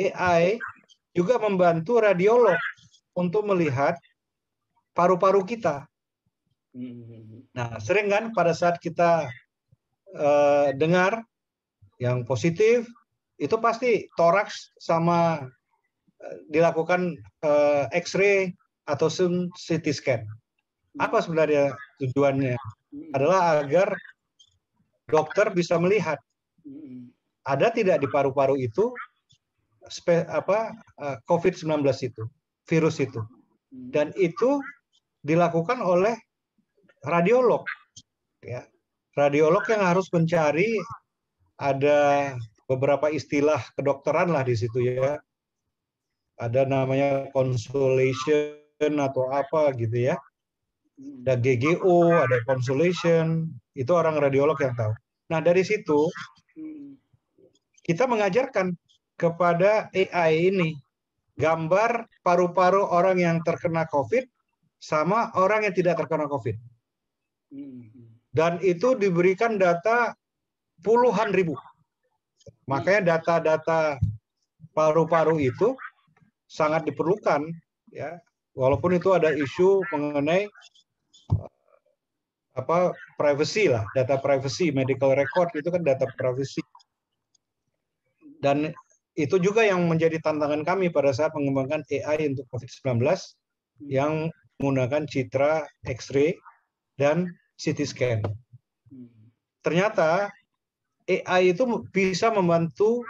AI juga membantu radiolog untuk melihat paru-paru kita. Nah, sering kan pada saat kita dengar yang positif itu pasti toraks sama dilakukan X-ray atau CT scan. Apa sebenarnya tujuannya? Adalah agar dokter bisa melihat ada tidak di paru-paru itu COVID-19 itu, virus itu. Dan itu dilakukan oleh radiolog. Ya. Radiolog yang harus mencari, ada beberapa istilah kedokteran lah di situ ya. Ada namanya consolation atau apa gitu ya. Ada GGO, ada consolation, itu orang radiolog yang tahu. Nah, dari situ kita mengajarkan kepada AI ini gambar paru-paru orang yang terkena COVID sama orang yang tidak terkena COVID. Dan itu diberikan data puluhan ribu. Makanya data-data paru-paru itu sangat diperlukan, ya. Walaupun itu ada isu mengenai privacy lah, data privacy, medical record itu kan data privacy. Dan itu juga yang menjadi tantangan kami pada saat mengembangkan AI untuk COVID-19 yang menggunakan citra X-ray dan CT scan. Ternyata AI itu bisa membantu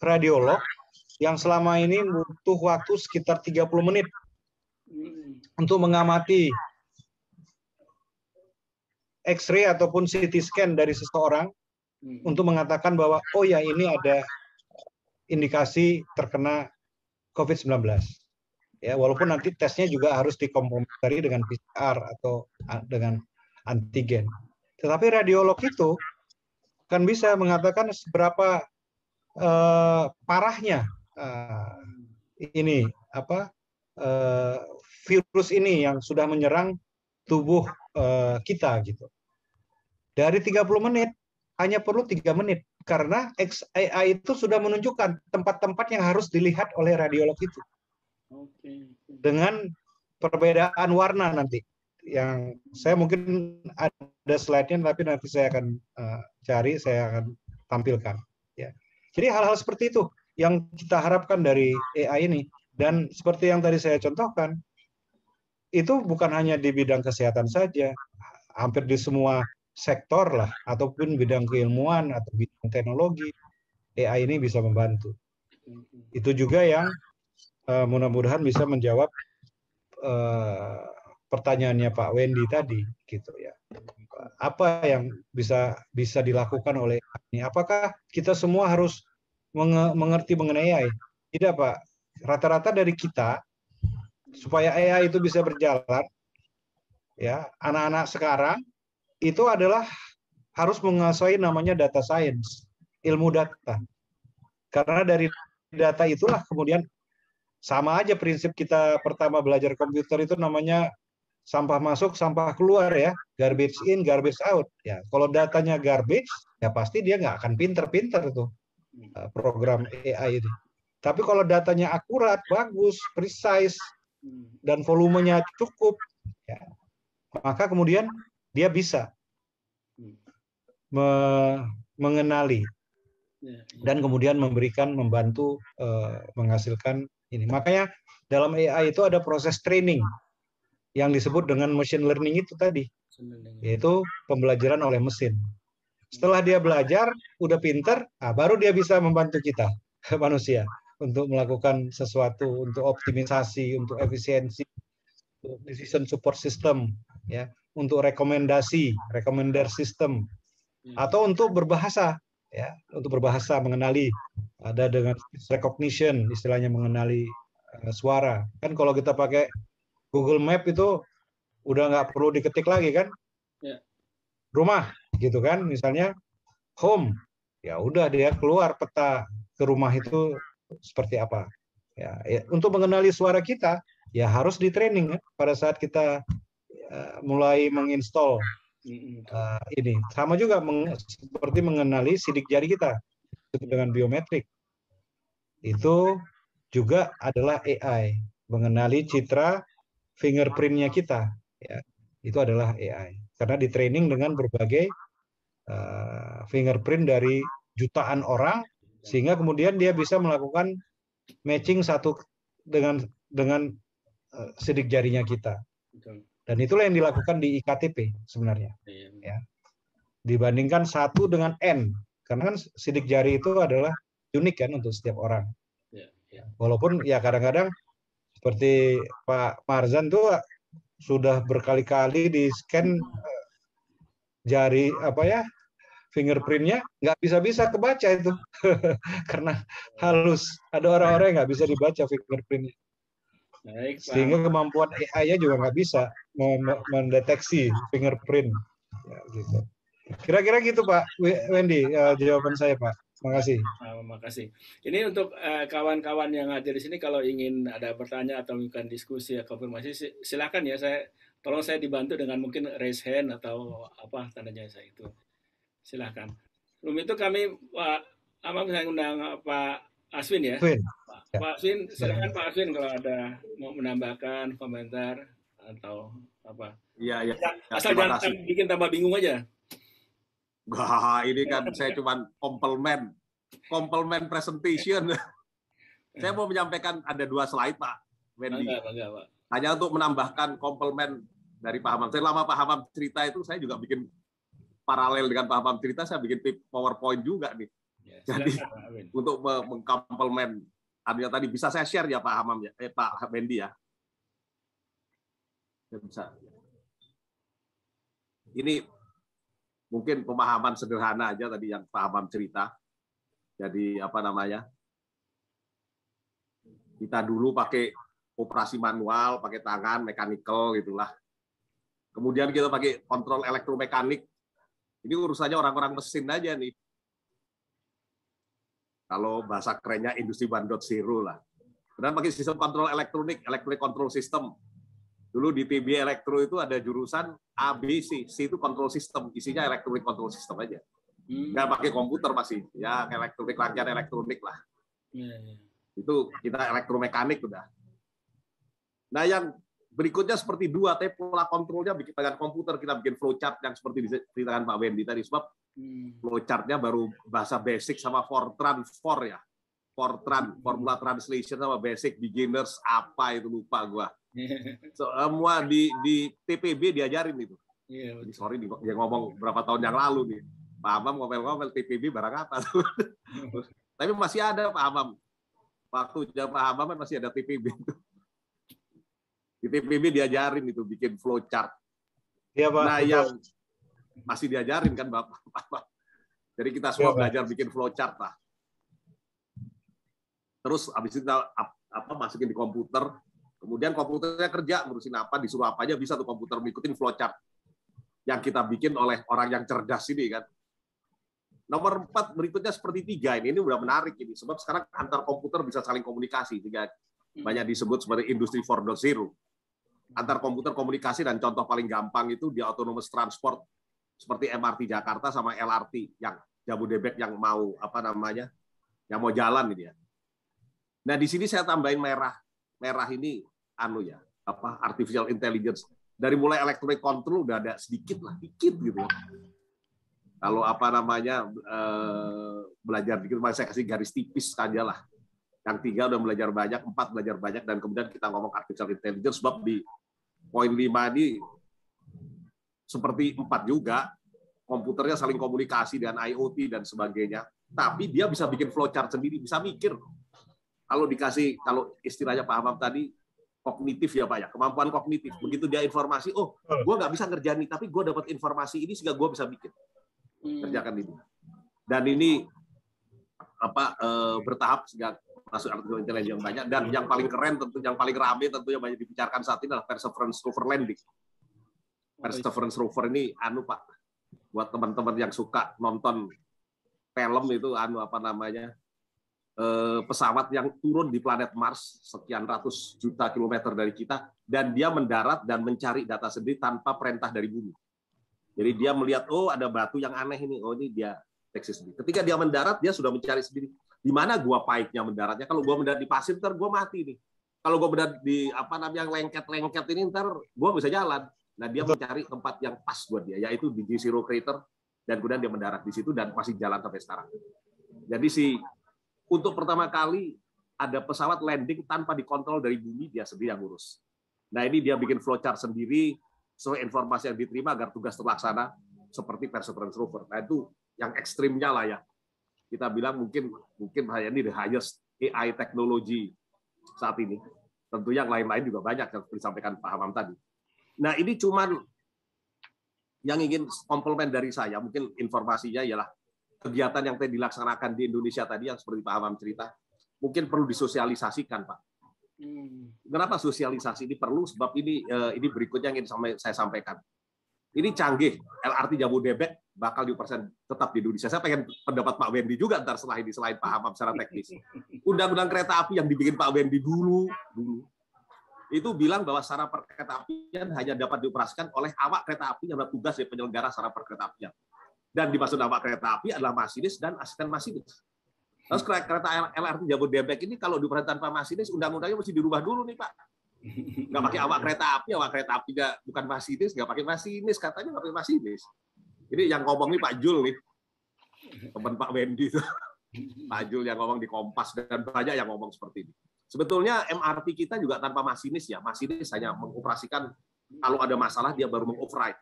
radiolog yang selama ini butuh waktu sekitar 30 menit untuk mengamati X-ray ataupun CT scan dari seseorang untuk mengatakan bahwa oh ya ini ada indikasi terkena COVID-19. Ya, walaupun nanti tesnya juga harus dikomplementari dengan PCR atau dengan antigen. Tetapi radiolog itu kan bisa mengatakan seberapa parahnya ini virus ini yang sudah menyerang tubuh kita gitu. Dari 30 menit hanya perlu 3 menit karena AI itu sudah menunjukkan tempat-tempat yang harus dilihat oleh radiolog itu. Dengan perbedaan warna nanti. Yang saya mungkin ada slide-nya tapi nanti saya akan cari, saya akan tampilkan. Ya. Jadi hal-hal seperti itu yang kita harapkan dari AI ini. Dan seperti yang tadi saya contohkan, itu bukan hanya di bidang kesehatan saja, hampir di semua sektor lah, ataupun bidang keilmuan atau bidang teknologi, AI ini bisa membantu. Itu juga yang mudah-mudahan bisa menjawab pertanyaannya Pak Wendy tadi, gitu ya. Apa yang bisa dilakukan oleh ini? Apakah kita semua harus mengerti mengenai AI? Tidak, Pak. Rata-rata dari kita supaya AI itu bisa berjalan, ya, anak-anak sekarang itu adalah harus menguasai namanya data science, ilmu data. Karena dari data itulah kemudian sama aja prinsip kita pertama belajar komputer itu namanya sampah masuk, sampah keluar ya, garbage in, garbage out. Ya, kalau datanya garbage, ya pasti dia nggak akan pinter-pinter tuh program AI itu. Tapi kalau datanya akurat, bagus, precise, dan volumenya cukup, ya, maka kemudian dia bisa mengenali dan kemudian membantu menghasilkan ini. Makanya dalam AI itu ada proses training yang disebut dengan machine learning itu tadi, yaitu pembelajaran oleh mesin. Setelah dia belajar, udah pinter, baru dia bisa membantu kita, manusia, untuk melakukan sesuatu, untuk optimisasi, untuk efisiensi, untuk decision support system, ya, untuk recommender system, atau untuk berbahasa. ya, untuk berbahasa, mengenali, ada dengan speech recognition, istilahnya mengenali suara. Kan kalau kita pakai Google Map itu udah nggak perlu diketik lagi kan, Ya. rumah gitu kan, misalnya home, ya udah dia keluar peta ke rumah itu seperti apa. Ya, untuk mengenali suara kita, ya harus di training ya, pada saat kita mulai menginstall ini. Sama juga seperti mengenali sidik jari kita dengan biometrik. Itu juga adalah AI, mengenali citra fingerprint-nya kita. Ya, itu adalah AI. Karena di training dengan berbagai fingerprint dari jutaan orang, sehingga kemudian dia bisa melakukan matching satu dengan sidik jarinya kita. Dan itulah yang dilakukan di iktp sebenarnya. Ya. Dibandingkan 1 dengan N, karena kan sidik jari itu adalah unik kan untuk setiap orang. Walaupun ya kadang-kadang seperti Pak Marzan tuh sudah berkali-kali di scan jari fingerprintnya, nggak bisa kebaca itu karena halus. Ada orang-orang yang nggak bisa dibaca fingerprintnya. Baik, sehingga kemampuan AI-nya juga nggak bisa mendeteksi fingerprint. Ya, gitu. Kira-kira gitu Pak Wendy, jawaban saya Pak. Terima kasih. Terima kasih. Ini untuk kawan-kawan yang hadir di sini, kalau ingin ada bertanya atau melakukan diskusi atau konfirmasi, silakan ya. Tolong saya dibantu dengan mungkin raise hand atau apa tandanya saya itu. Silakan. Sebelum itu kami Pak Amam saya undang Pak Aswin ya. Pak Aswin, silakan Pak Aswin kalau ada mau menambahkan komentar atau apa. Iya. Asal jangan bikin tambah bingung aja. Wah, ini kan saya cuma komplement presentation. Saya mau menyampaikan ada 2 slide Pak Wendy. Pak. Hanya untuk menambahkan komplement dari Pak Hamam. Selama Pak Hamam cerita itu saya juga bikin paralel dengan Pak Hamam cerita, saya bikin PowerPoint juga nih. Ya, jadi untuk mengkomplement artinya tadi bisa saya share ya Pak Hamam ya, Pak Wendy ya. Bisa. Ini mungkin pemahaman sederhana aja tadi yang Pak Hamam cerita. Jadi kita dulu pakai operasi manual, pakai tangan, mechanical gitulah. Kemudian kita pakai kontrol elektromekanik. Ini urusannya orang-orang mesin aja nih. Kalau bahasa kerennya industri 1.0 lah. Kemudian pakai sistem kontrol elektronik, electronic control system. Dulu di TB Elektro itu ada jurusan A, B, C. C itu control system, isinya electronic control system aja. Nggak pakai komputer masih. Ya, elektronik, rangkaian elektronik lah. Itu kita elektromekanik udah. Nah, yang berikutnya seperti 2, tapi pola kontrolnya bikin dengan komputer, kita bikin flowchart yang seperti diceritakan Pak Wendy tadi, sebab flowchart-nya baru bahasa basic sama Fortran ya. Fortran, formula translation sama basic, beginners, apa itu lupa gua. Semua di TPB diajarin itu. Sorry dia ngomong berapa tahun yang lalu nih. Pak Hamam ngomel-ngomel TPB barang apa tuh. Tapi masih ada Pak Hamam. Waktu zaman Pak Hamam masih ada TPB itu. Di TPB diajarin itu bikin flowchart. Iya Pak. Nah yang masih diajarin kan Bapak. Jadi kita semua belajar bikin flowchart lah. Terus habis itu kita masukin di komputer. Kemudian komputernya kerja ngurusin apa, disuruh apa aja bisa tuh komputer ngikutin flowchart yang kita bikin oleh orang yang cerdas ini kan. Nomor 4 berikutnya seperti 3 ini udah menarik ini sebab sekarang antar komputer bisa saling komunikasi, sehingga banyak disebut sebagai industri 4.0. Antar komputer komunikasi, dan contoh paling gampang itu di autonomous transport seperti MRT Jakarta sama LRT yang Jabodebek yang mau yang mau jalan ini ya. Nah di sini saya tambahin merah ini artificial intelligence. Dari mulai electronic control udah ada dikit gitu. Kalau belajar dikit, saya kasih garis tipis saja lah. Yang 3 udah belajar banyak, 4 belajar banyak, dan kemudian kita ngomong artificial intelligence sebab di poin 5 ini seperti 4 juga, komputernya saling komunikasi dengan IoT dan sebagainya. Tapi dia bisa bikin flowchart sendiri, bisa mikir. Kalau istilahnya Pak Hamam tadi, kognitif ya Pak ya, kemampuan kognitif. Begitu dia informasi, gue nggak bisa ngerjain ini, tapi gue dapat informasi ini sehingga gue bisa bikin. Kerjakan ini. Dan ini bertahap sehingga masuk artificial intelligence yang banyak. Dan yang paling keren tentu, yang paling rame tentu yang banyak dibicarakan saat ini adalah Perseverance rover landing. Perseverance rover ini Pak, buat teman-teman yang suka nonton film itu pesawat yang turun di planet Mars sekian ratus juta kilometer dari kita, dan dia mendarat dan mencari data sendiri tanpa perintah dari bumi. Jadi dia melihat, oh ada batu yang aneh ini, oh ini dia deteksi sendiri. Ketika dia mendarat, dia sudah mencari sendiri di mana gua paiknya mendaratnya. Kalau gua mendarat di pasir, ntar gua mati nih. Kalau gua mendarat di lengket-lengket ini, ntar gua bisa jalan. Nah, dia mencari tempat yang pas buat dia, yaitu di Jezero Crater, dan kemudian dia mendarat di situ dan masih jalan sampai sekarang. Jadi untuk pertama kali ada pesawat landing tanpa dikontrol dari bumi, dia sendiri yang ngurus. Nah, ini dia bikin flowchart sendiri sesuai informasi yang diterima agar tugas terlaksana seperti Perseverance rover. Nah, itu yang ekstrimnya lah ya. Kita bilang mungkin ini the highest AI teknologi saat ini. Tentu yang lain-lain juga banyak yang disampaikan Pak Hamam tadi. Nah, ini cuman yang ingin komplement dari saya, mungkin informasinya ialah kegiatan yang tadi dilaksanakan di Indonesia tadi yang seperti Pak Hamam cerita, mungkin perlu disosialisasikan, Pak. Kenapa sosialisasi ini perlu? Sebab ini berikutnya yang ingin saya sampaikan. Ini canggih, LRT Jabodebek bakal dioperasionalkan tetap di Indonesia. Saya pengen pendapat Pak Wendy juga ntar setelah ini, selain Pak Hamam secara teknis. Undang-undang kereta api yang dibikin Pak Wendy dulu itu bilang bahwa sarana perkereta apian hanya dapat dioperasikan oleh awak kereta api yang bertugas dari penyelenggara sarana perkereta apian. Dan dimaksud awak kereta api adalah masinis dan asisten masinis. Terus kereta LRT Jabodebek ini kalau dioperasikan tanpa masinis, undang-undangnya mesti dirubah dulu nih Pak. Nggak pakai awak kereta api bukan masinis, nggak pakai masinis, katanya nggak pakai masinis. Ini yang ngomong nih Pak Jul nih, teman Pak Wendy itu. Pak Jul yang ngomong di Kompas, dan banyak yang ngomong seperti ini. Sebetulnya MRT kita juga tanpa masinis ya. Masinis hanya mengoperasikan kalau ada masalah dia baru mengoverride.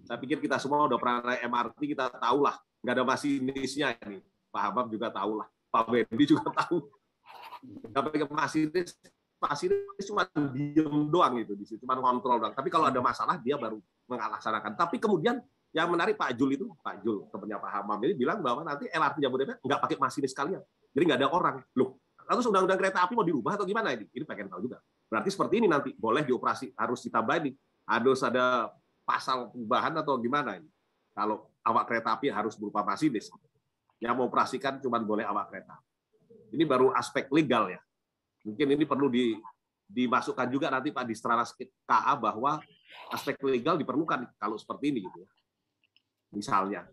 Saya pikir kita semua udah pernah naik MRT, kita tahulah nggak ada masinisnya ini. Pak Hamam juga tahulah, Pak Wendy juga tahu. Nggak pakai masinis cuma diem doang itu di situ, cuma kontrol doang. Tapi kalau ada masalah dia baru melaksanakan. Tapi kemudian yang menarik Pak Jul temannya Pak Hamam ini bilang bahwa nanti LRT Jabodebek nggak pakai masinis kalian, jadi nggak ada orang. Loh, lalu undang-undang kereta api mau dirubah atau gimana ini? Ini pengen tahu juga. Berarti seperti ini nanti boleh dioperasi, harus ditambah ini, harus ada pasal perubahan atau gimana ini? Kalau awak kereta api harus berupa masinis, yang mau operasikan cuma boleh awak kereta. Ini baru aspek legal ya. Mungkin ini perlu dimasukkan juga nanti Pak di Stranas KA bahwa aspek legal diperlukan kalau seperti ini gitu ya. Misalnya.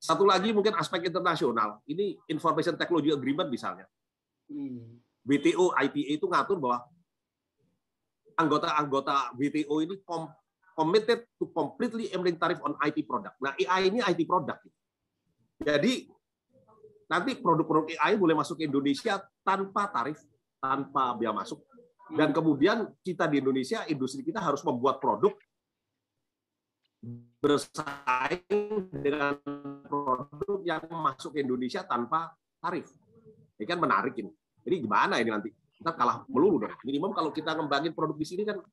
Satu lagi mungkin aspek internasional. Ini Information Technology Agreement misalnya. WTO, IPA itu ngatur bahwa anggota-anggota WTO ini committed to completely eliminating tariff on IT product. Nah, AI ini IT product. Jadi nanti produk-produk AI boleh masuk ke Indonesia tanpa tarif, tanpa biaya masuk. Dan kemudian kita di Indonesia, industri kita harus membuat produk bersaing dengan produk yang masuk ke Indonesia tanpa tarif. Ini kan menarik ini. Jadi gimana ini nanti? Kita kalah melulu dong. Minimum kalau kita ngembangin produk di sini kan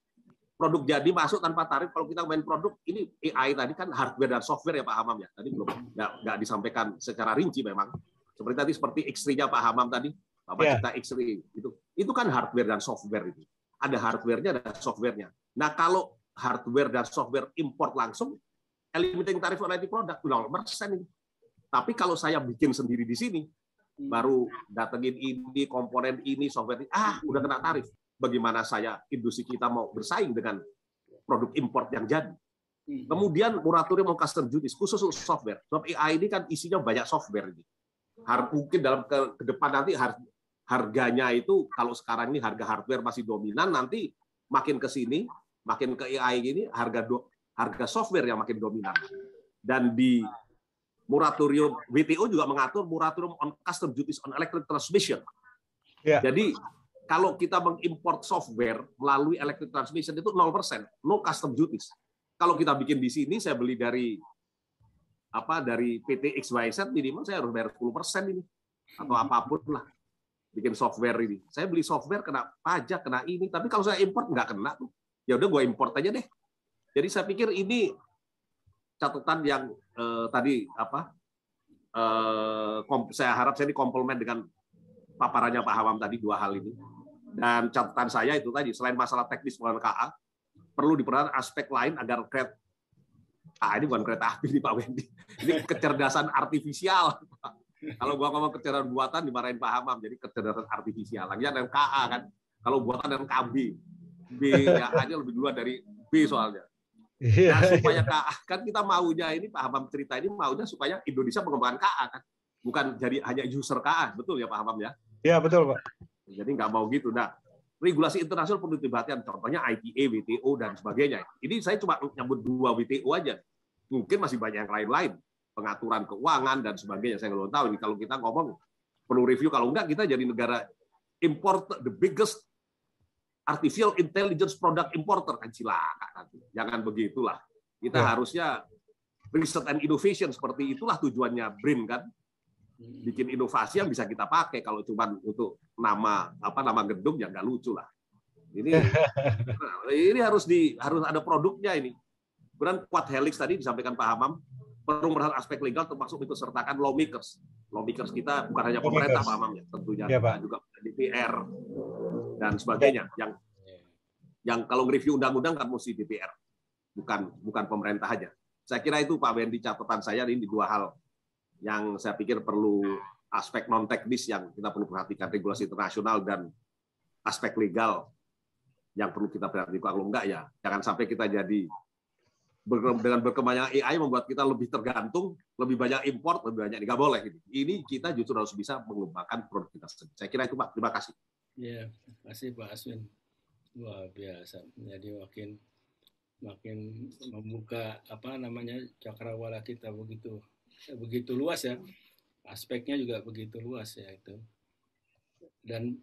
produk jadi masuk tanpa tarif. Kalau kita main produk ini AI tadi kan hardware dan software ya Pak Hamam ya. Tadi belum nggak disampaikan secara rinci memang. Seperti X3-nya Pak Hamam tadi, Bapak cerita X3 itu kan hardware dan software itu. Ada hardware-nya, ada software-nya. Nah kalau hardware dan software import langsung, eliminating tarif on IT product 0% ini. Tapi kalau saya bikin sendiri di sini, baru datengin ini, komponen ini, software ini, udah kena tarif. Bagaimana industri kita mau bersaing dengan produk import yang jadi? Kemudian moratorium custom duties khusus untuk software. Sebab AI ini kan isinya banyak software ini. Mungkin dalam ke depan nanti harganya itu kalau sekarang ini harga hardware masih dominan, nanti makin ke sini, makin ke AI ini harga software yang makin dominan. Dan di moratorium WTO juga mengatur moratorium on custom duties on electric transmission. Jadi kalau kita mengimport software melalui electric transmission itu 0%, no custom duties. Kalau kita bikin di sini, saya beli dari PT XYZ minimal saya harus bayar 10% ini atau apapun lah. Bikin software ini. Saya beli software kena pajak, kena ini, tapi kalau saya import nggak kena tuh. Ya udah gue import aja deh. Jadi saya pikir ini catatan yang tadi saya harap saya dikomplement dengan paparannya Pak Hamam tadi dua hal ini. Dan catatan saya itu tadi, selain masalah teknis pengelolaan KA, perlu diperhatikan aspek lain agar ini bukan kereta api nih Pak Wendy, ini kecerdasan artifisial. Kalau gua ngomong kecerdasan buatan dimarahin Pak Hamam, jadi kecerdasan artifisial. Lagi ada KA kan, kalau buatan dan KB, B ya A-nya lebih duluan dari B soalnya. Nah, supaya KA kan kita maunya ini Pak Hamam cerita ini maunya supaya Indonesia mengembangkan KA kan, bukan jadi hanya user KA, betul ya Pak Hamam ya? Iya betul Pak. Jadi nggak mau gitu. Nah, regulasi internasional perlu diperhatikan, contohnya ITA, WTO, dan sebagainya. Ini saya cuma nyebut 2 WTO aja. Mungkin masih banyak yang lain-lain. Pengaturan keuangan, dan sebagainya. Saya belum tahu. Ini kalau kita ngomong, perlu review. Kalau enggak, kita jadi negara import, the biggest artificial intelligence product importer. Kan silakan. Jangan begitulah. Kita harusnya research and innovation. Seperti itulah tujuannya BRIN, kan? Bikin inovasi yang bisa kita pakai. Kalau cuma untuk nama gedung ya nggak lucu lah. Ini harus ada produknya ini. Kemudian Quad Helix tadi disampaikan Pak Hamam, perlu melihat aspek legal termasuk ikut sertakan lawmakers. Lawmakers kita bukan hanya pemerintah Pak Hamam ya, tentunya juga DPR dan sebagainya. Yang kalau nge-review undang-undang kan mesti DPR, bukan pemerintah aja. Saya kira itu Pak Wendy catatan saya ini 2 hal yang saya pikir perlu aspek non teknis yang kita perlu perhatikan, regulasi internasional dan aspek legal yang perlu kita perhatikan. Kalau enggak ya jangan sampai kita jadi dengan berkembangnya AI membuat kita lebih tergantung, lebih banyak import, lebih banyak nggak boleh. Ini kita justru harus bisa mengembangkan produk kita sendiri. Saya kira itu Pak. Terima kasih. Ya, terima kasih Pak Aswin. Luar biasa. Jadi makin membuka cakrawala kita begitu luas ya, aspeknya juga begitu luas ya itu. Dan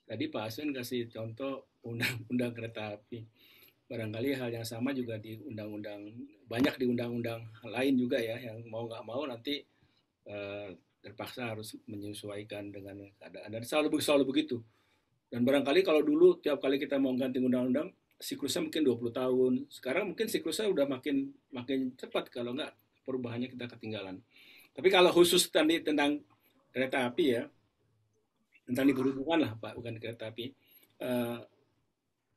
tadi Pak Aswin kasih contoh undang-undang kereta api. Barangkali hal yang sama juga di banyak di undang-undang lain juga ya, yang mau nggak mau nanti terpaksa harus menyesuaikan dengan keadaan. Dan selalu begitu. Dan barangkali kalau dulu tiap kali kita mau ganti undang-undang, siklusnya mungkin 20 tahun. Sekarang mungkin siklusnya udah makin cepat kalau nggak perubahannya kita ketinggalan. Tapi kalau khusus tentang kereta api ya, tentang diberhubungan lah Pak, bukan kereta api.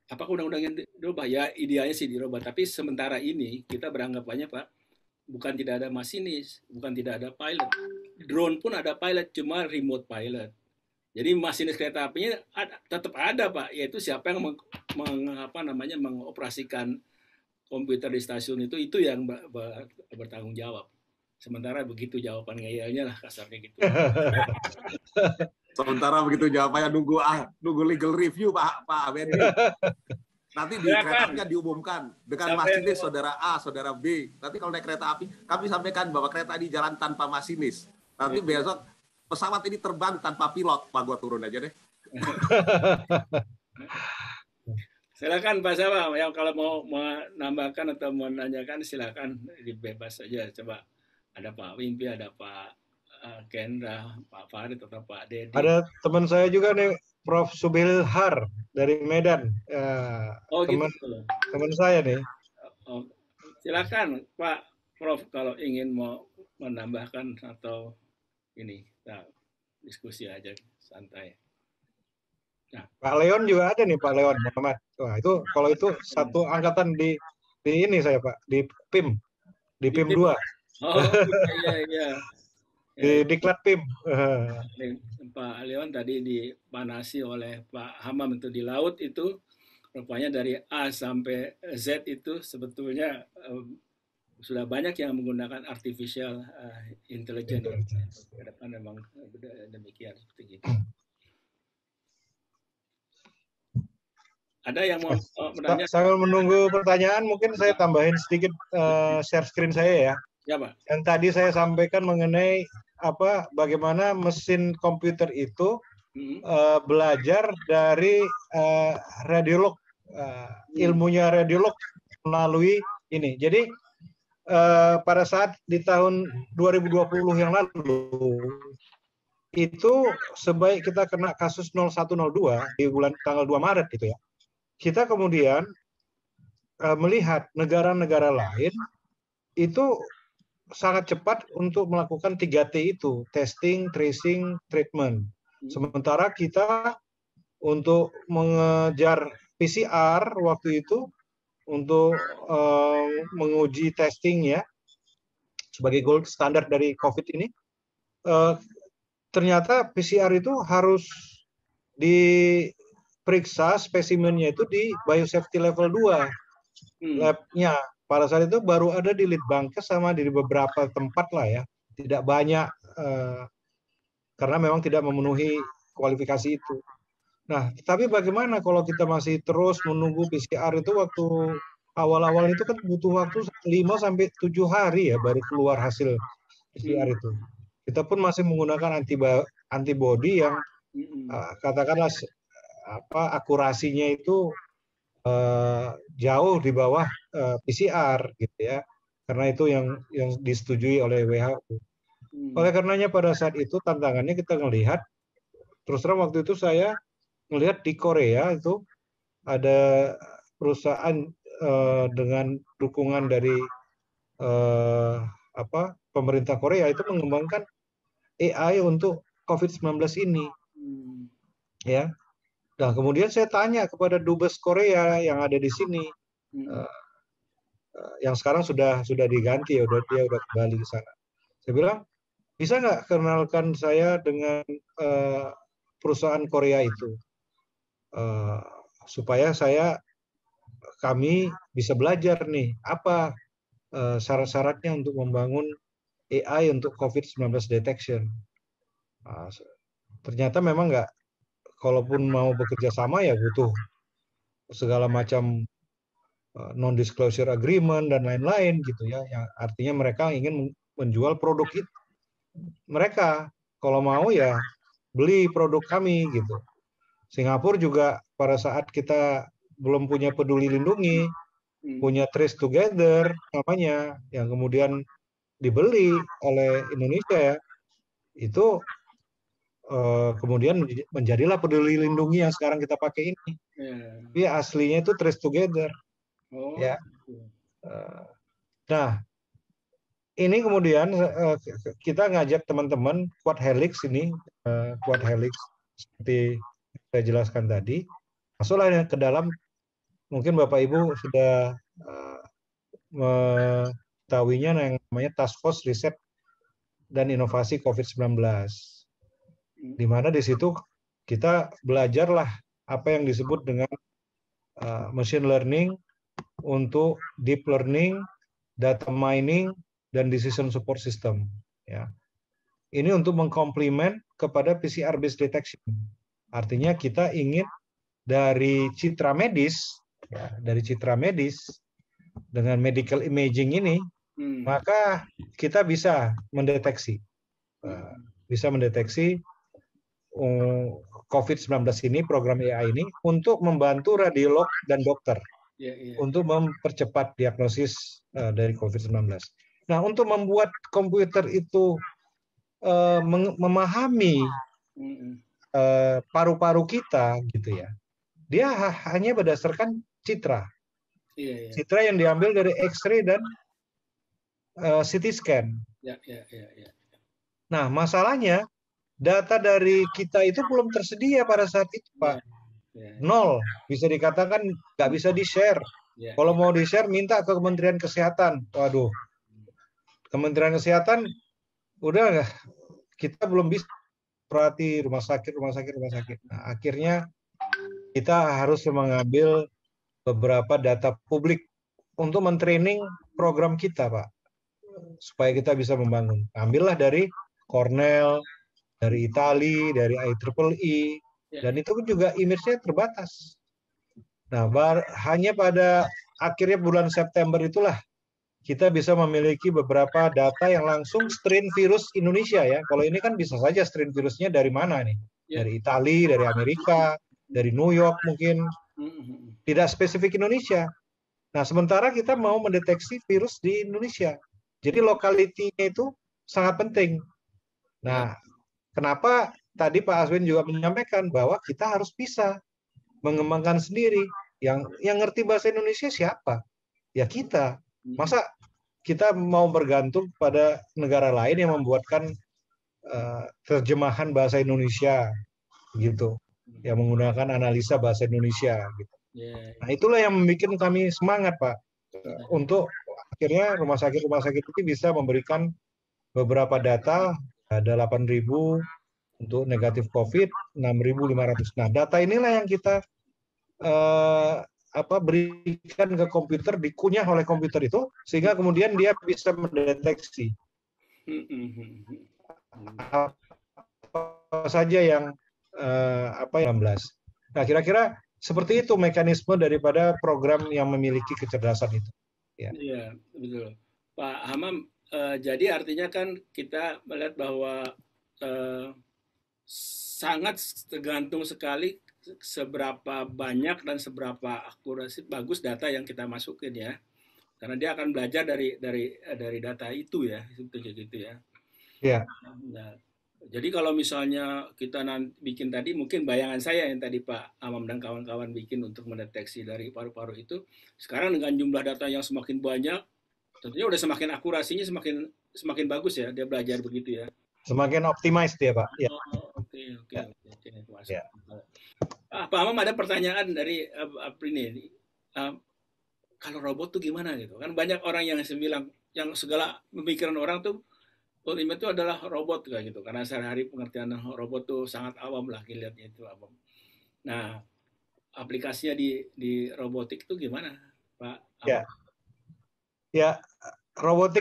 Apakah undang-undang yang dirubah? Ya idealnya sih dirubah. Tapi sementara ini kita beranggapannya Pak, bukan tidak ada masinis, bukan tidak ada pilot. Drone pun ada pilot, cuma remote pilot. Jadi masinis kereta apinya tetap ada Pak, yaitu siapa yang mengoperasikan komputer di stasiun itu yang bertanggung jawab. Sementara begitu jawaban ngeyelnya lah kasarnya gitu. Sementara begitu jawabannya nunggu legal review Pak Wendy. Nanti di kereta apinya diumumkan dengan masinis saudara A, saudara B. Nanti kalau naik kereta api, kami sampaikan bahwa kereta ini jalan tanpa masinis. Nanti besok pesawat ini terbang tanpa pilot. Pak, gua turun aja deh. Silakan Pak Sawa, yang kalau mau menambahkan atau mau menanyakan silakan, bebas saja. Coba ada Pak Wimpi, ada Pak Kendra, Pak Farid atau Pak Dedi. Ada teman saya juga nih, Prof. Subilhar dari Medan. Teman saya nih. Silakan Pak Prof kalau ingin mau menambahkan atau ini kita diskusi aja santai. Nah. Pak Leon juga ada nih Pak Leon Muhammad. Wah itu kalau itu satu angkatan di ini saya Pak di PIM 2. Oh iya. Di Diklat PIM. Pak Leon tadi dipanasi oleh Pak Hamam itu di laut itu rupanya dari A sampai Z itu sebetulnya sudah banyak yang menggunakan artificial intelligence. Ke depan memang demikian seperti itu. Ada yang mau menanya? Sambil menunggu pertanyaan, mungkin saya tambahin sedikit share screen saya ya. Ya, Pak. Yang tadi saya sampaikan mengenai bagaimana mesin komputer itu belajar dari radiolog, ilmunya radiolog melalui ini. Jadi pada saat di tahun 2020 yang lalu itu sebaik kita kena kasus 0102 di bulan tanggal 2 Maret gitu ya. Kita kemudian melihat negara-negara lain itu sangat cepat untuk melakukan 3T itu, testing, tracing, treatment. Sementara kita untuk mengejar PCR waktu itu untuk menguji testing ya sebagai gold standar dari COVID ini, ternyata PCR itu harus diperiksa spesimennya itu di biosafety level 2 labnya. Pada saat itu baru ada di Litbangkes sama di beberapa tempat lah ya, tidak banyak karena memang tidak memenuhi kualifikasi itu. Nah, tapi bagaimana kalau kita masih terus menunggu PCR itu waktu awal-awal itu kan butuh waktu 5-7 hari ya baru keluar hasil PCR itu. Kita pun masih menggunakan antibody yang katakanlah akurasinya itu jauh di bawah PCR gitu ya. Karena itu yang disetujui oleh WHO. Oleh karenanya pada saat itu tantangannya kita melihat, terus terang waktu itu saya melihat di Korea itu ada perusahaan dengan dukungan dari pemerintah Korea itu mengembangkan AI untuk COVID-19 ini. Ya. Nah, kemudian saya tanya kepada dubes Korea yang ada di sini, yang sekarang sudah diganti ya, dia udah kembali ke sana. Saya bilang, bisa nggak kenalkan saya dengan perusahaan Korea itu, supaya kami bisa belajar nih apa syarat-syaratnya untuk membangun AI untuk COVID-19 detection. Ternyata memang nggak, kalaupun mau bekerja sama ya butuh segala macam non-disclosure agreement dan lain-lain gitu ya. Yang artinya mereka ingin menjual produk itu. Mereka kalau mau ya beli produk kami gitu. Singapura juga pada saat kita belum punya peduli lindungi, punya trace together namanya, yang kemudian dibeli oleh Indonesia ya, itu kemudian menjadilah peduli lindungi yang sekarang kita pakai ini. Tapi aslinya itu trace together. Ya. Nah, ini kemudian kita ngajak teman-teman Quad Helix ini, Quad Helix seperti saya jelaskan tadi, masuklah ke dalam. Mungkin Bapak Ibu sudah mengetahuinya yang namanya Task Force Riset dan Inovasi COVID-19. Di mana di situ kita belajarlah apa yang disebut dengan machine learning untuk deep learning, data mining, dan decision support system. Ya. Ini untuk mengkomplement kepada PCR based detection. Artinya kita ingin dari citra medis, ya, dengan medical imaging ini, maka kita bisa mendeteksi COVID-19 ini, program AI ini, untuk membantu radiolog dan dokter untuk mempercepat diagnosis dari COVID-19. Nah, untuk membuat komputer itu memahami paru-paru kita, gitu ya, dia hanya berdasarkan citra. Citra yang diambil dari X-ray dan CT scan. Nah, masalahnya data dari kita itu belum tersedia pada saat itu, Pak. Nol, bisa dikatakan nggak bisa di-share. Kalau mau di-share, minta ke Kementerian Kesehatan. Waduh, Kementerian Kesehatan udah kita belum bisa perhati rumah sakit. Nah, akhirnya kita harus mengambil beberapa data publik untuk mentraining program kita, Pak, supaya kita bisa membangun. Ambillah dari Cornell, dari Itali, dari IEEE, dan itu juga image-nya terbatas. Nah, hanya pada akhirnya bulan September itulah kita bisa memiliki beberapa data yang langsung strain virus Indonesia ya. Kalau ini kan bisa saja strain virusnya dari mana nih? Dari Itali, dari Amerika, dari New York mungkin. Tidak spesifik Indonesia. Nah, sementara kita mau mendeteksi virus di Indonesia. Jadi lokalitinya itu sangat penting. Nah, kenapa tadi Pak Aswin juga menyampaikan bahwa kita harus bisa mengembangkan sendiri. Yang ngerti bahasa Indonesia siapa? Ya kita. Masa kita mau bergantung pada negara lain yang membuatkan terjemahan bahasa Indonesia gitu, yang menggunakan analisa bahasa Indonesia gitu. Nah, itulah yang membuat kami semangat, Pak, untuk akhirnya rumah sakit itu bisa memberikan beberapa data. Ada 8.000 untuk negatif COVID, 6.500. Nah, data inilah yang kita berikan ke komputer, dikunyah oleh komputer itu, sehingga kemudian dia bisa mendeteksi apa saja yang 16. Nah, kira-kira seperti itu mekanisme daripada program yang memiliki kecerdasan itu. Iya, betul. Pak Hamam, jadi artinya kan kita melihat bahwa sangat tergantung sekali seberapa banyak dan seberapa akurasi bagus data yang kita masukin ya, karena dia akan belajar dari data itu ya, gitu ya. Iya. Nah, jadi kalau misalnya kita bikin tadi, mungkin bayangan saya yang tadi Pak Hamam dan kawan-kawan bikin untuk mendeteksi dari paru-paru itu, sekarang dengan jumlah data yang semakin banyak, tentunya udah semakin akurasinya semakin bagus ya, dia belajar begitu ya. Semakin optimized dia, Pak. Ya. Oke. Ya. Pak Hamam, ada pertanyaan dari ini. Kalau robot tuh gimana gitu? Kan banyak orang yang bilang, yang segala pemikiran orang tuh ultimate itu adalah robot kayak gitu. Karena sehari-hari pengertian robot tuh sangat awam lah, lihatnya itu awam. Nah, aplikasinya di robotik itu gimana, Pak Hamam? Ya, robot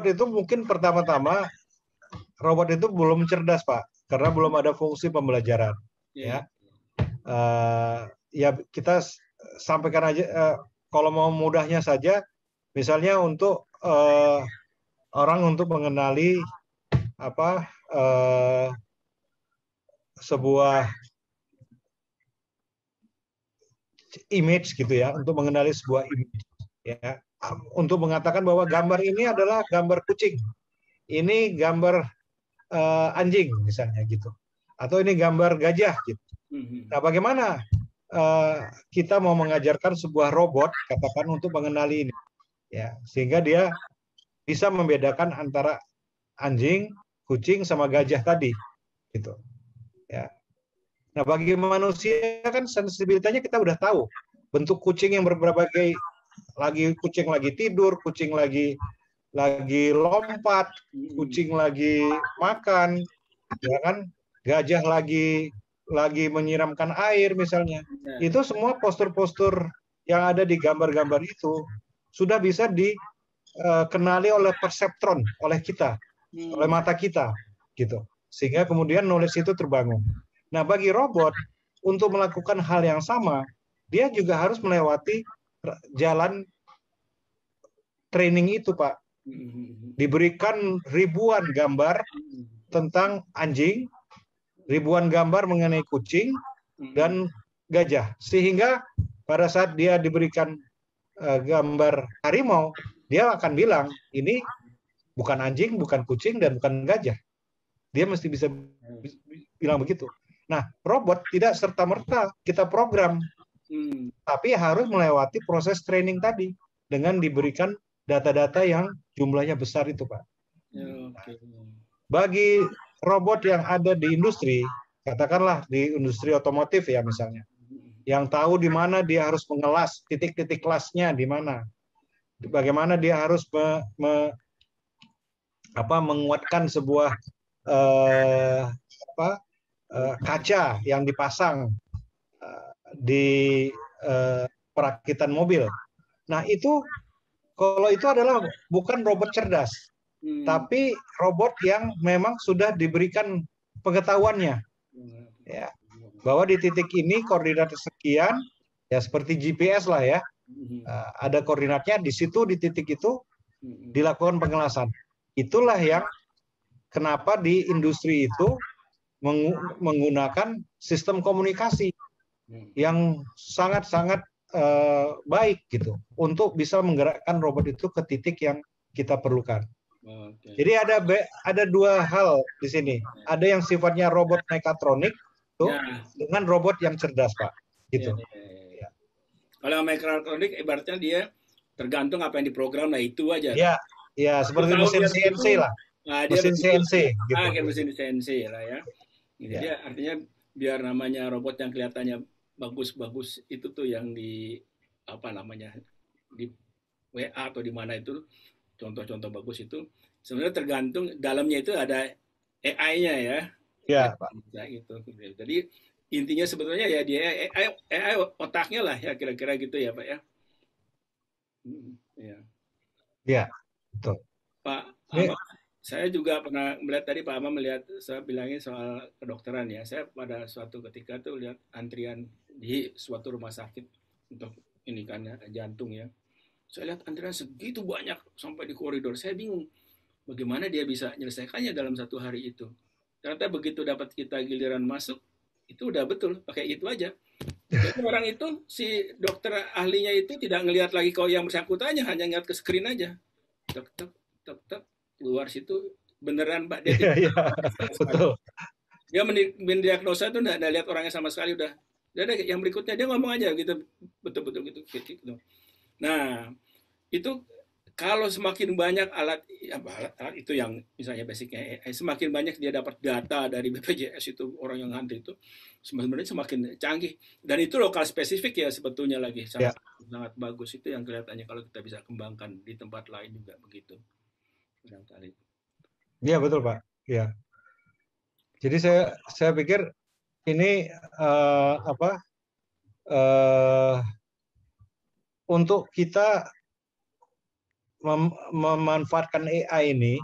itu mungkin pertama-tama robot itu belum cerdas, Pak, karena belum ada fungsi pembelajaran. Ya, kita sampaikan aja, kalau mau mudahnya saja, misalnya untuk orang untuk mengenali sebuah image gitu ya, untuk mengenali sebuah image ya, untuk mengatakan bahwa gambar ini adalah gambar kucing, ini gambar anjing misalnya gitu, atau ini gambar gajah gitu. Nah, bagaimana kita mau mengajarkan sebuah robot katakan untuk mengenali ini ya, sehingga dia bisa membedakan antara anjing, kucing sama gajah tadi gitu ya. Nah, bagi manusia kan sensibilitasnya kita udah tahu bentuk kucing yang berbagai, kucing lagi tidur, kucing lagi lompat, kucing lagi makan, ya kan, gajah lagi menyiramkan air misalnya. Itu semua postur-postur yang ada di gambar-gambar itu sudah bisa dikenali oleh perseptron, oleh kita, oleh mata kita gitu. Sehingga kemudian knowledge itu terbangun. Nah, bagi robot untuk melakukan hal yang sama, dia juga harus melewati jalan training itu, Pak. Diberikan ribuan gambar tentang anjing, ribuan gambar mengenai kucing dan gajah, sehingga pada saat dia diberikan gambar harimau, dia akan bilang ini bukan anjing, bukan kucing, dan bukan gajah. Dia mesti bisa bilang begitu. Nah, robot tidak serta-merta kita program, tapi harus melewati proses training tadi dengan diberikan data-data yang jumlahnya besar itu, Pak. Bagi robot yang ada di industri, katakanlah di industri otomotif ya misalnya, yang tahu di mana dia harus mengelas, titik-titik kelasnya di mana, bagaimana dia harus menguatkan sebuah kaca yang dipasang di perakitan mobil. Nah, itu kalau itu adalah bukan robot cerdas, tapi robot yang memang sudah diberikan pengetahuannya, ya, bahwa di titik ini koordinat sekian, ya seperti GPS lah ya, ada koordinatnya di situ, di titik itu dilakukan pengelasan. Itulah yang kenapa di industri itu menggunakan sistem komunikasi yang sangat-sangat baik gitu untuk bisa menggerakkan robot itu ke titik yang kita perlukan. Jadi ada dua hal di sini. Ada yang sifatnya robot mekatronik dengan robot yang cerdas, Pak. Gitu. Kalau mekatronik ibaratnya dia tergantung apa yang diprogram, nah itu aja. Ya, ya seperti mesin CNC lah. Nah, dia mesin CNC gitu. Kayak mesin CNC lah ya. Gitu. Ya. Dia artinya biar namanya robot yang kelihatannya bagus-bagus itu tuh yang di apa namanya di WA atau di mana itu contoh-contoh bagus itu sebenarnya tergantung dalamnya itu ada AI-nya ya. Ya, Pak. Gitu. Jadi intinya sebetulnya ya dia AI otaknya lah ya kira-kira gitu ya Pak ya. Ya. Ya, betul. Pak Ahmad, saya juga pernah melihat tadi Pak Ahmad melihat saya bilangin soal kedokteran ya. Saya pada suatu ketika tuh lihat antrian di suatu rumah sakit untuk ini kan ya, jantung ya. Saya lihat antrian segitu banyak sampai di koridor. Saya bingung bagaimana dia bisa menyelesaikannya dalam satu hari itu. Ternyata begitu dapat kita giliran masuk, itu udah betul, pakai itu aja. Jadi orang itu, si dokter ahlinya itu tidak ngelihat lagi kalau yang bersangkutannya, hanya ngeliat ke screen aja. Tek, tek, tek, tek, keluar situ, beneran Pak. Dia betul. Dia mendiagnosa itu nggak lihat orangnya sama sekali, udah yang berikutnya dia ngomong aja gitu, betul-betul gitu. Nah, itu kalau semakin banyak alat itu yang misalnya basicnya AI, semakin banyak dia dapat data dari BPJS itu orang yang ngantri itu sebenarnya semakin canggih dan itu lokal spesifik ya sebetulnya lagi sangat bagus itu yang kelihatannya kalau kita bisa kembangkan di tempat lain juga begitu. Iya betul Pak. Ya. Jadi saya pikir ini untuk kita memanfaatkan AI ini,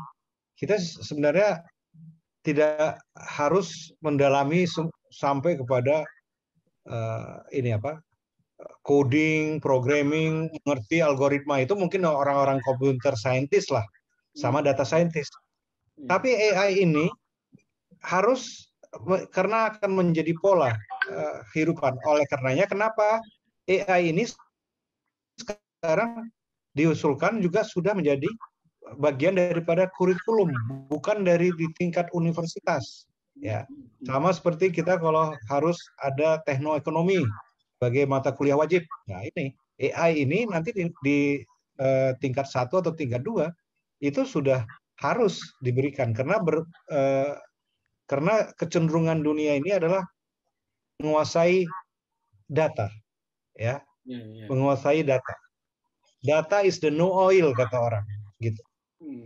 kita sebenarnya tidak harus mendalami sampai kepada coding, programming, mengerti algoritma itu mungkin orang-orang computer scientist lah, sama data scientist. Tapi AI ini harus karena akan menjadi pola kehidupan. Oleh karenanya kenapa AI ini sekarang diusulkan juga sudah menjadi bagian daripada kurikulum, bukan dari di tingkat universitas. Ya, sama seperti kita kalau harus ada teknoekonomi sebagai mata kuliah wajib. Nah ini AI ini nanti di tingkat 1 atau tingkat 2 itu sudah harus diberikan karena kecenderungan dunia ini adalah menguasai data, ya, menguasai data. Data is the new oil kata orang, gitu.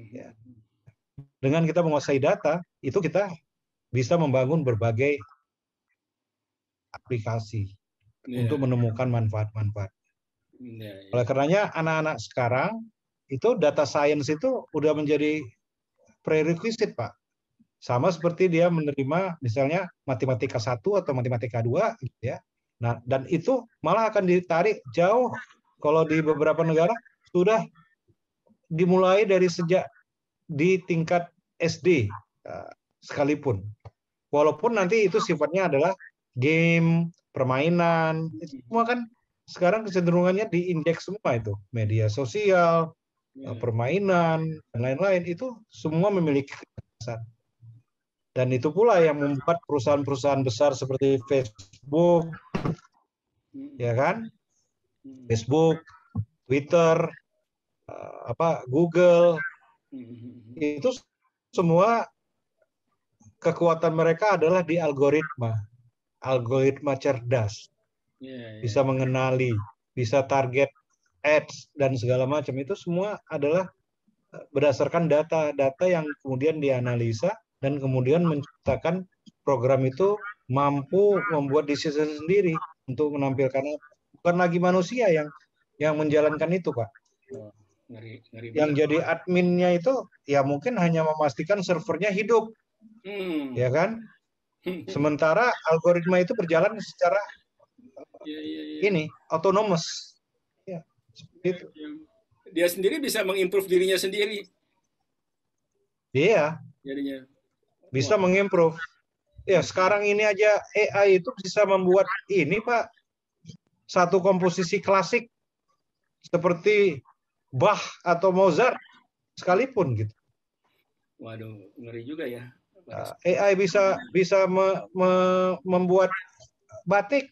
Ya. Dengan kita menguasai data, itu kita bisa membangun berbagai aplikasi untuk menemukan manfaat-manfaat. Oleh karenanya anak-anak sekarang itu data science itu udah menjadi prerequisite Pak. Sama seperti dia menerima misalnya matematika 1 atau matematika 2, gitu ya. Nah, dan itu malah akan ditarik jauh. Kalau di beberapa negara sudah dimulai dari sejak di tingkat SD sekalipun. Walaupun nanti itu sifatnya adalah game, permainan, itu semua kan sekarang kecenderungannya diindeks semua itu. Media sosial, permainan, dan lain-lain itu semua memiliki kecerdasan. Dan itu pula yang membuat perusahaan-perusahaan besar seperti Facebook, ya kan? Facebook, Twitter, Google, itu semua kekuatan mereka adalah di algoritma cerdas, bisa mengenali, bisa target ads dan segala macam, itu semua adalah berdasarkan data-data yang kemudian dianalisa dan kemudian menciptakan program itu mampu membuat decision sendiri untuk menampilkan. Bukan lagi manusia yang menjalankan itu, Pak. Ngeri yang banget. jadi adminnya itu ya mungkin hanya memastikan servernya hidup, ya kan? Sementara algoritma itu berjalan secara ini autonomous. Ya, gitu. Dia sendiri bisa mengimprove dirinya sendiri. Iya. Jadinya bisa mengimprove. Ya sekarang ini aja AI itu bisa membuat ini Pak, satu komposisi klasik seperti Bach atau Mozart sekalipun gitu. Waduh, ngeri juga ya. AI bisa membuat batik,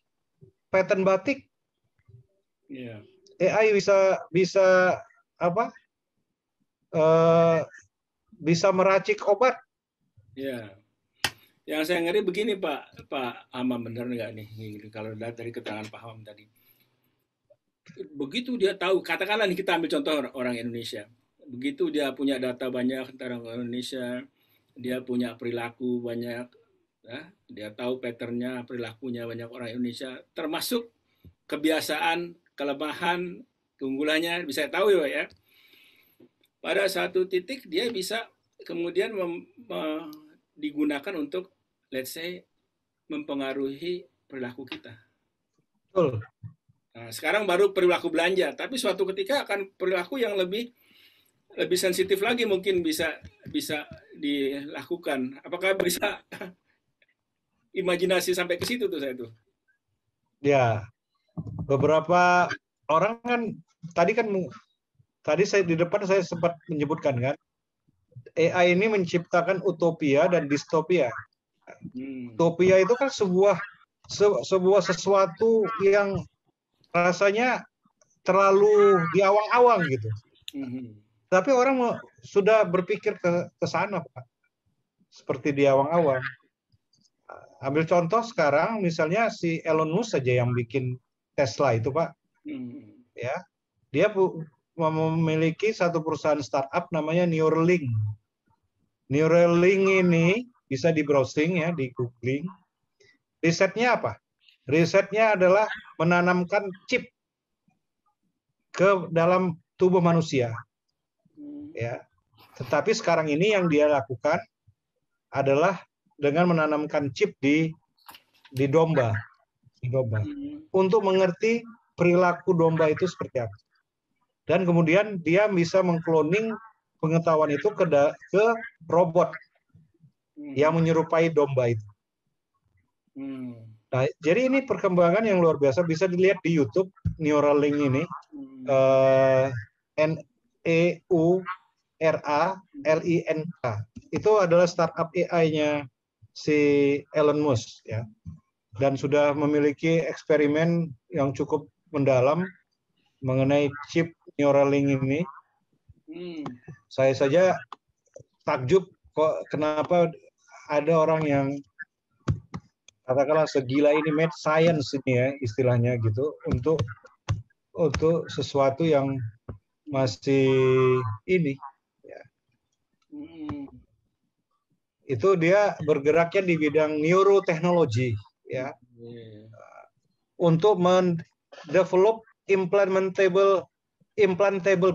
pattern batik. Yeah. AI bisa apa? eh, bisa meracik obat. Ya. Yang saya ngeri begini Pak Hamam, benar nggak nih kalau dari keterangan Pak Hamam tadi. Begitu dia tahu, katakanlah nih kita ambil contoh orang Indonesia. Begitu dia punya data banyak tentang orang Indonesia, dia punya perilaku banyak, ya, dia tahu patternnya, perilakunya banyak orang Indonesia, termasuk kebiasaan, kelemahan, keunggulannya bisa tahu ya. Pada satu titik dia bisa kemudian digunakan untuk, let's say, mempengaruhi perilaku kita. Betul. Nah, sekarang baru perilaku belanja, tapi suatu ketika akan perilaku yang lebih sensitif lagi mungkin bisa dilakukan. Apakah bisa imajinasi sampai ke situ tuh saya tuh? Ya, beberapa orang kan tadi saya di depan saya sempat menyebutkan kan, AI ini menciptakan utopia dan distopia. Utopia itu kan sebuah sesuatu yang rasanya terlalu diawang-awang gitu. Tapi orang sudah berpikir ke sana, Pak. Seperti diawang-awang. Ambil contoh sekarang, misalnya si Elon Musk saja yang bikin Tesla itu, Pak. Ya, dia memiliki satu perusahaan startup namanya Neuralink. Neuralink ini bisa di browsing ya, di googling. Risetnya apa? Risetnya adalah menanamkan chip ke dalam tubuh manusia. Ya. Tetapi sekarang ini yang dia lakukan adalah dengan menanamkan chip di domba. Untuk mengerti perilaku domba itu seperti apa. Dan kemudian dia bisa mengkloning pengetahuan itu ke robot yang menyerupai domba itu. Nah, jadi ini perkembangan yang luar biasa, bisa dilihat di YouTube Neuralink ini, Neuralink. Itu adalah startup AI-nya si Elon Musk ya, dan sudah memiliki eksperimen yang cukup mendalam mengenai chip Neuralink ini. Saya saja takjub kok kenapa ada orang yang katakanlah segila ini mad science ini ya istilahnya gitu untuk sesuatu yang masih ini ya. Itu dia bergeraknya di bidang neuroteknologi ya, untuk mendevelop implantable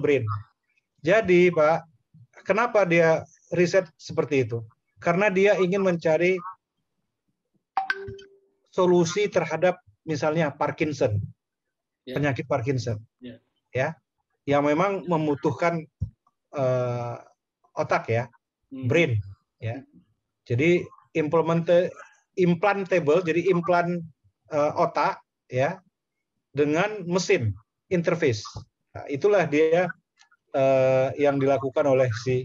brain. Jadi Pak, kenapa dia riset seperti itu? Karena dia ingin mencari solusi terhadap misalnya Parkinson, penyakit Parkinson, ya, yang memang membutuhkan otak ya, brain, ya. Jadi implantable, jadi implan otak, ya, dengan mesin interface. Nah, itulah dia yang dilakukan oleh si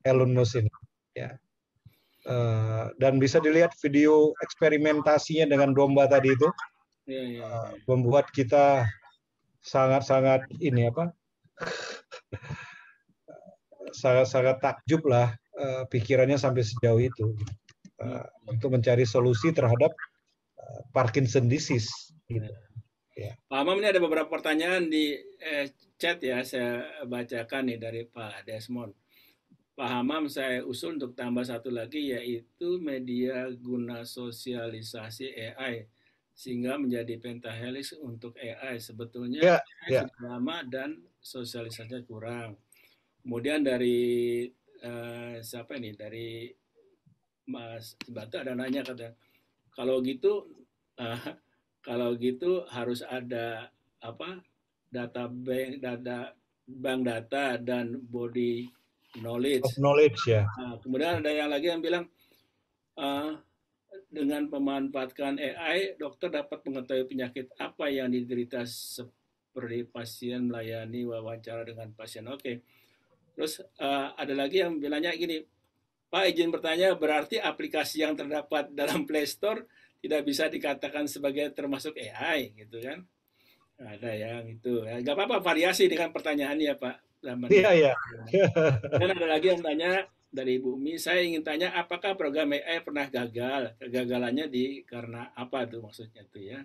Elon Musk ini, ya. Dan bisa dilihat video eksperimentasinya dengan domba tadi itu, membuat kita sangat-sangat ini apa, sangat takjub lah, pikirannya sampai sejauh itu untuk mencari solusi terhadap Parkinson disease. Gitu. Ya. Pak Hamam, ini ada beberapa pertanyaan di chat ya, saya bacakan nih dari Pak Desmond. Pak Hamam, saya usul untuk tambah satu lagi, yaitu media guna sosialisasi AI sehingga menjadi pentahelix untuk AI. Sebetulnya sudah lama dan sosialisasinya kurang. Kemudian dari siapa ini? Dari Mas Bata ada nanya, kata kalau gitu harus ada apa? Bank data dan body knowledge ya. Nah, kemudian ada yang lagi yang bilang dengan memanfaatkan AI, dokter dapat mengetahui penyakit apa yang diderita seperti pasien melayani wawancara dengan pasien. Oke. Terus ada lagi yang bilangnya gini, Pak izin bertanya, berarti aplikasi yang terdapat dalam Play Store tidak bisa dikatakan sebagai termasuk AI, gitu kan? Ada yang itu. Ya, nggak apa-apa variasi dengan pertanyaannya Pak. Iya, iya. Dan ada lagi yang tanya dari Ibu Umi, saya ingin tanya apakah program AI pernah gagal? Kegagalannya karena apa tuh maksudnya tuh ya?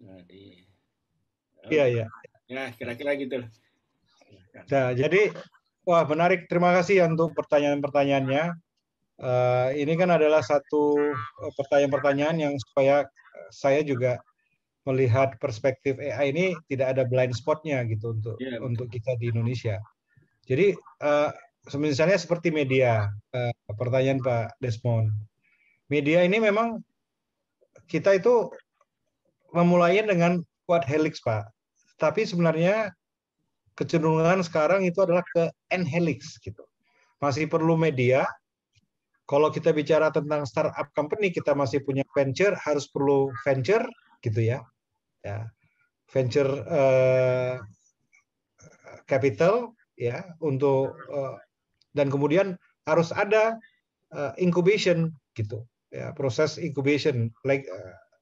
Nah, Iya, iya. ya kira-kira gitu lah. Nah, jadi wah menarik. Terima kasih ya untuk pertanyaan-pertanyaannya. Ini kan adalah satu pertanyaan-pertanyaan yang supaya saya juga melihat perspektif AI ini tidak ada blind spotnya gitu Ya, untuk kita di Indonesia. Jadi misalnya seperti media, pertanyaan Pak Desmond. Media ini memang kita itu memulainya dengan quad helix Pak. Tapi sebenarnya kecenderungan sekarang itu adalah ke N-helix gitu. Masih perlu media. Kalau kita bicara tentang startup company, kita masih punya venture, harus perlu venture gitu ya. Venture capital ya untuk dan kemudian harus ada incubation gitu. Ya, proses incubation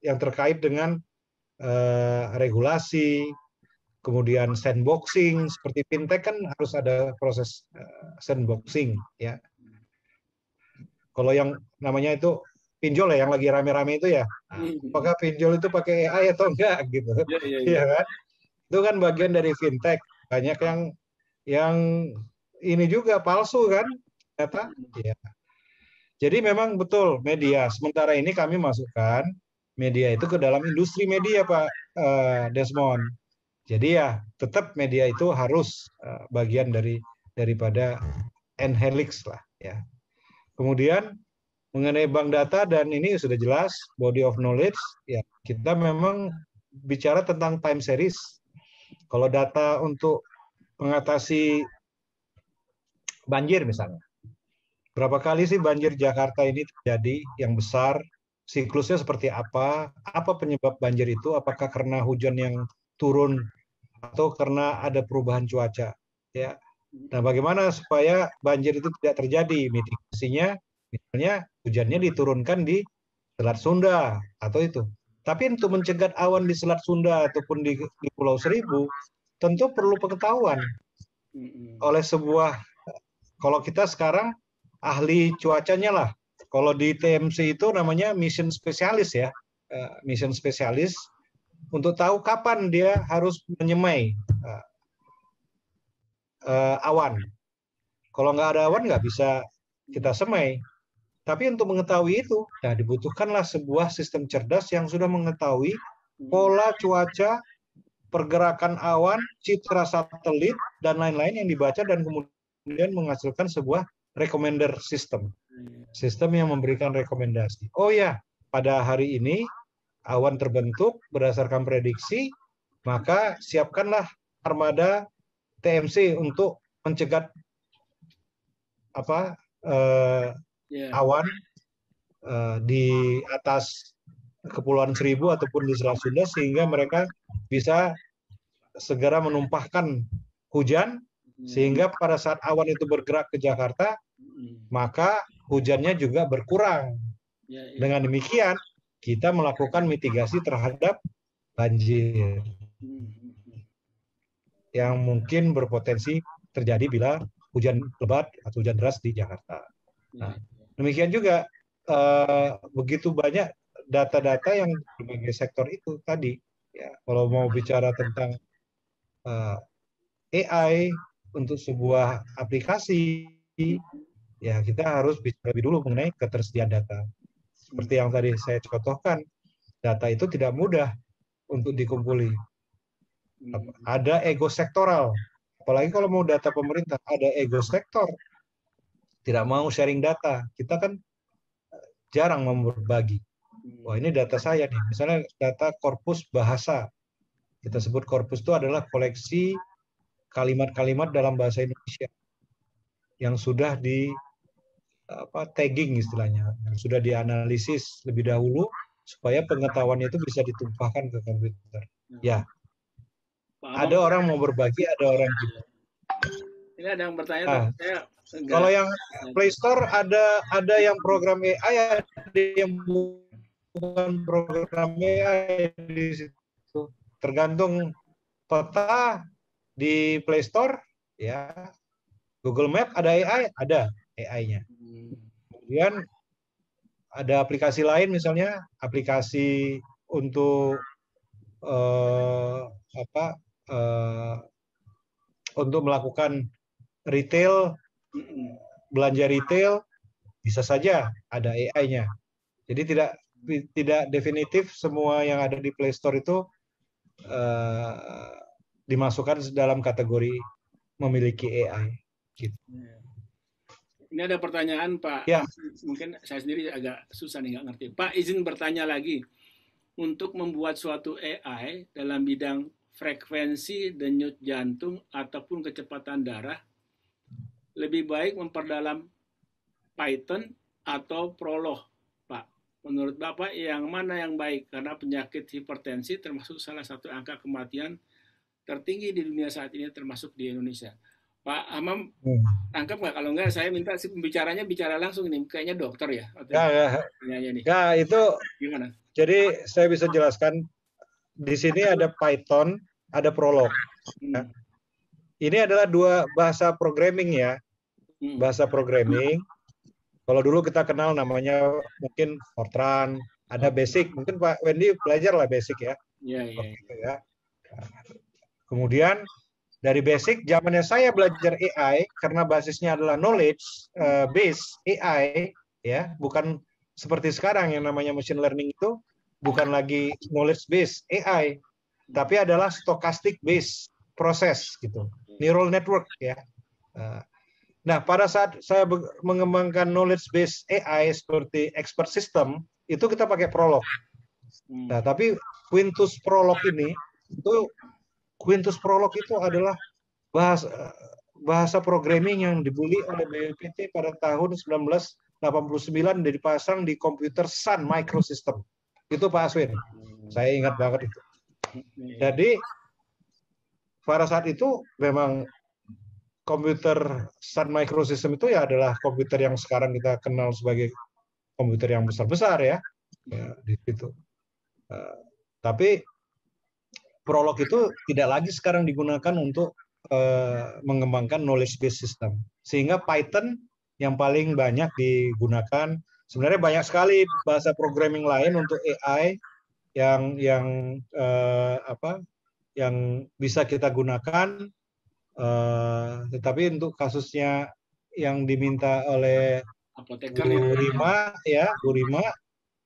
yang terkait dengan regulasi, kemudian sandboxing seperti fintech kan harus ada proses sandboxing ya. Kalau yang namanya itu pinjol ya, yang lagi rame-rame itu ya, apakah pinjol itu pakai AI atau enggak gitu, ya kan? Itu kan bagian dari fintech. Banyak yang ini juga palsu kan, ternyata. Ya. Jadi memang betul media. Sementara ini kami masukkan media itu ke dalam industri media Pak Desmond. Jadi ya tetap media itu harus bagian daripada N-helix lah ya. Kemudian mengenai bank data dan ini sudah jelas body of knowledge ya kita memang bicara tentang time series. Kalau data untuk mengatasi banjir misalnya, berapa kali sih banjir Jakarta ini terjadi yang besar? Siklusnya seperti apa? Apa penyebab banjir itu? Apakah karena hujan yang turun atau karena ada perubahan cuaca? Ya. Nah, bagaimana supaya banjir itu tidak terjadi? Mitigasinya, misalnya hujannya diturunkan di Selat Sunda atau itu. Tapi untuk mencegah awan di Selat Sunda ataupun di Pulau Seribu, tentu perlu pengetahuan oleh sebuah. Kalau kita sekarang ahli cuacanya lah. Kalau di TMC itu namanya mission spesialis ya, mission spesialis untuk tahu kapan dia harus menyemai awan. Kalau nggak ada awan nggak bisa kita semai. Tapi untuk mengetahui itu, nah dibutuhkanlah sebuah sistem cerdas yang sudah mengetahui pola cuaca, pergerakan awan, citra satelit, dan lain-lain yang dibaca dan kemudian menghasilkan sebuah recommender system. Sistem yang memberikan rekomendasi. Oh ya, pada hari ini awan terbentuk berdasarkan prediksi, maka siapkanlah armada TMC untuk mencegat awan di atas Kepulauan Seribu ataupun di Selat Sunda sehingga mereka bisa segera menumpahkan hujan sehingga pada saat awan itu bergerak ke Jakarta maka hujannya juga berkurang. Dengan demikian kita melakukan mitigasi terhadap banjir yang mungkin berpotensi terjadi bila hujan lebat atau hujan deras di Jakarta. Nah, demikian juga begitu banyak data-data yang berbagai sektor itu tadi. Ya, kalau mau bicara tentang AI untuk sebuah aplikasi, ya kita harus bicara lebih dulu mengenai ketersediaan data. Seperti yang tadi saya contohkan, data itu tidak mudah untuk dikumpuli. Ada ego sektoral. Apalagi kalau mau data pemerintah, ada ego sektor. Tidak mau sharing data. Kita kan jarang mau berbagi. Wah ini data saya nih. Misalnya data korpus bahasa. Kita sebut korpus itu adalah koleksi kalimat-kalimat dalam bahasa Indonesia yang sudah di tagging istilahnya, yang sudah dianalisis lebih dahulu supaya pengetahuannya itu bisa ditumpahkan ke komputer. Ya, ada orang mau berbagi, ada orang tidak. Ini ada yang bertanya. Kalau yang Play Store ada yang program AI, ada yang bukan program AI di situ. Tergantung peta di Play Store, ya. Google Map ada AI, ada AI-nya. Kemudian ada aplikasi lain, misalnya aplikasi untuk untuk melakukan retail, belanja retail, bisa saja ada AI-nya. Jadi tidak definitif semua yang ada di Play Store itu dimasukkan dalam kategori memiliki AI. Gitu. Ini ada pertanyaan, Pak. Ya. Mungkin saya sendiri agak susah nih, nggak ngerti. Pak, izin bertanya lagi. Untuk membuat suatu AI dalam bidang frekuensi denyut jantung ataupun kecepatan darah, lebih baik memperdalam Python atau Prolog, Pak? Menurut Bapak, yang mana yang baik? Karena penyakit hipertensi termasuk salah satu angka kematian tertinggi di dunia saat ini, termasuk di Indonesia. Pak Hamam, tangkap nggak? Kalau nggak, saya minta si pembicaranya bicara langsung ini. Kayaknya dokter ya? Ya, itu gimana? Jadi saya bisa jelaskan. Di sini ada Python, ada Prolog. Ini adalah dua bahasa programming ya. Bahasa programming. Kalau dulu kita kenal namanya mungkin Fortran, ada Basic. Mungkin Pak Wendy belajar lah Basic ya. Iya. Kemudian dari Basic, zamannya saya belajar AI karena basisnya adalah knowledge base AI, ya, bukan seperti sekarang yang namanya machine learning itu bukan lagi knowledge base AI, tapi adalah stochastic base proses gitu, neural network ya. Nah, pada saat saya mengembangkan knowledge base AI seperti expert system, itu kita pakai Prolog. Nah, tapi Quintus Prolog ini adalah bahasa programming yang dibeli oleh BPPT pada tahun 1989 dan dipasang di komputer Sun Microsystem. Itu Pak Aswin. Saya ingat banget itu. Jadi pada saat itu memang komputer Sun Microsystem itu ya adalah komputer yang sekarang kita kenal sebagai komputer yang besar-besar ya di situ. Tapi Prolog itu tidak lagi sekarang digunakan untuk mengembangkan knowledge based system. Sehingga Python yang paling banyak digunakan. Sebenarnya banyak sekali bahasa programming lain untuk AI yang bisa kita gunakan. Tetapi untuk kasusnya yang diminta oleh Bu Rima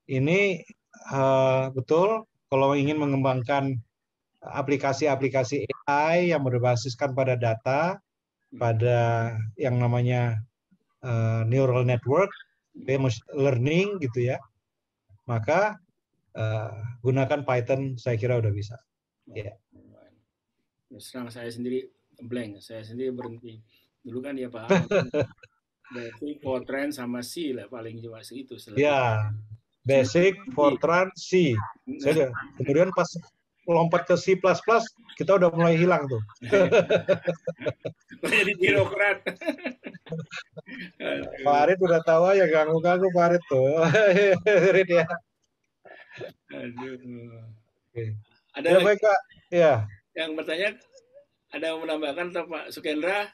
ini betul kalau ingin mengembangkan aplikasi-aplikasi AI yang berbasiskan pada data, pada yang namanya neural network, learning gitu ya, maka gunakan Python, saya kira udah bisa. Ya. Serang saya sendiri blank, saya sendiri berhenti. Dulu kan ya Pak, Basic, Fortran sama C lah paling cuma segitu. Ya, Basic, Fortran, C. Kemudian pas lompat ke C++, kita udah mulai hilang tuh. Jadi birokrat. Pak Arit udah tahu ya, ganggu-ganggu Pak Arit tuh. Arit ya. Aduh. Oke. Ada ya, baik, Kak. Ya. Yang bertanya, ada yang menambahkan atau Pak Sukendra?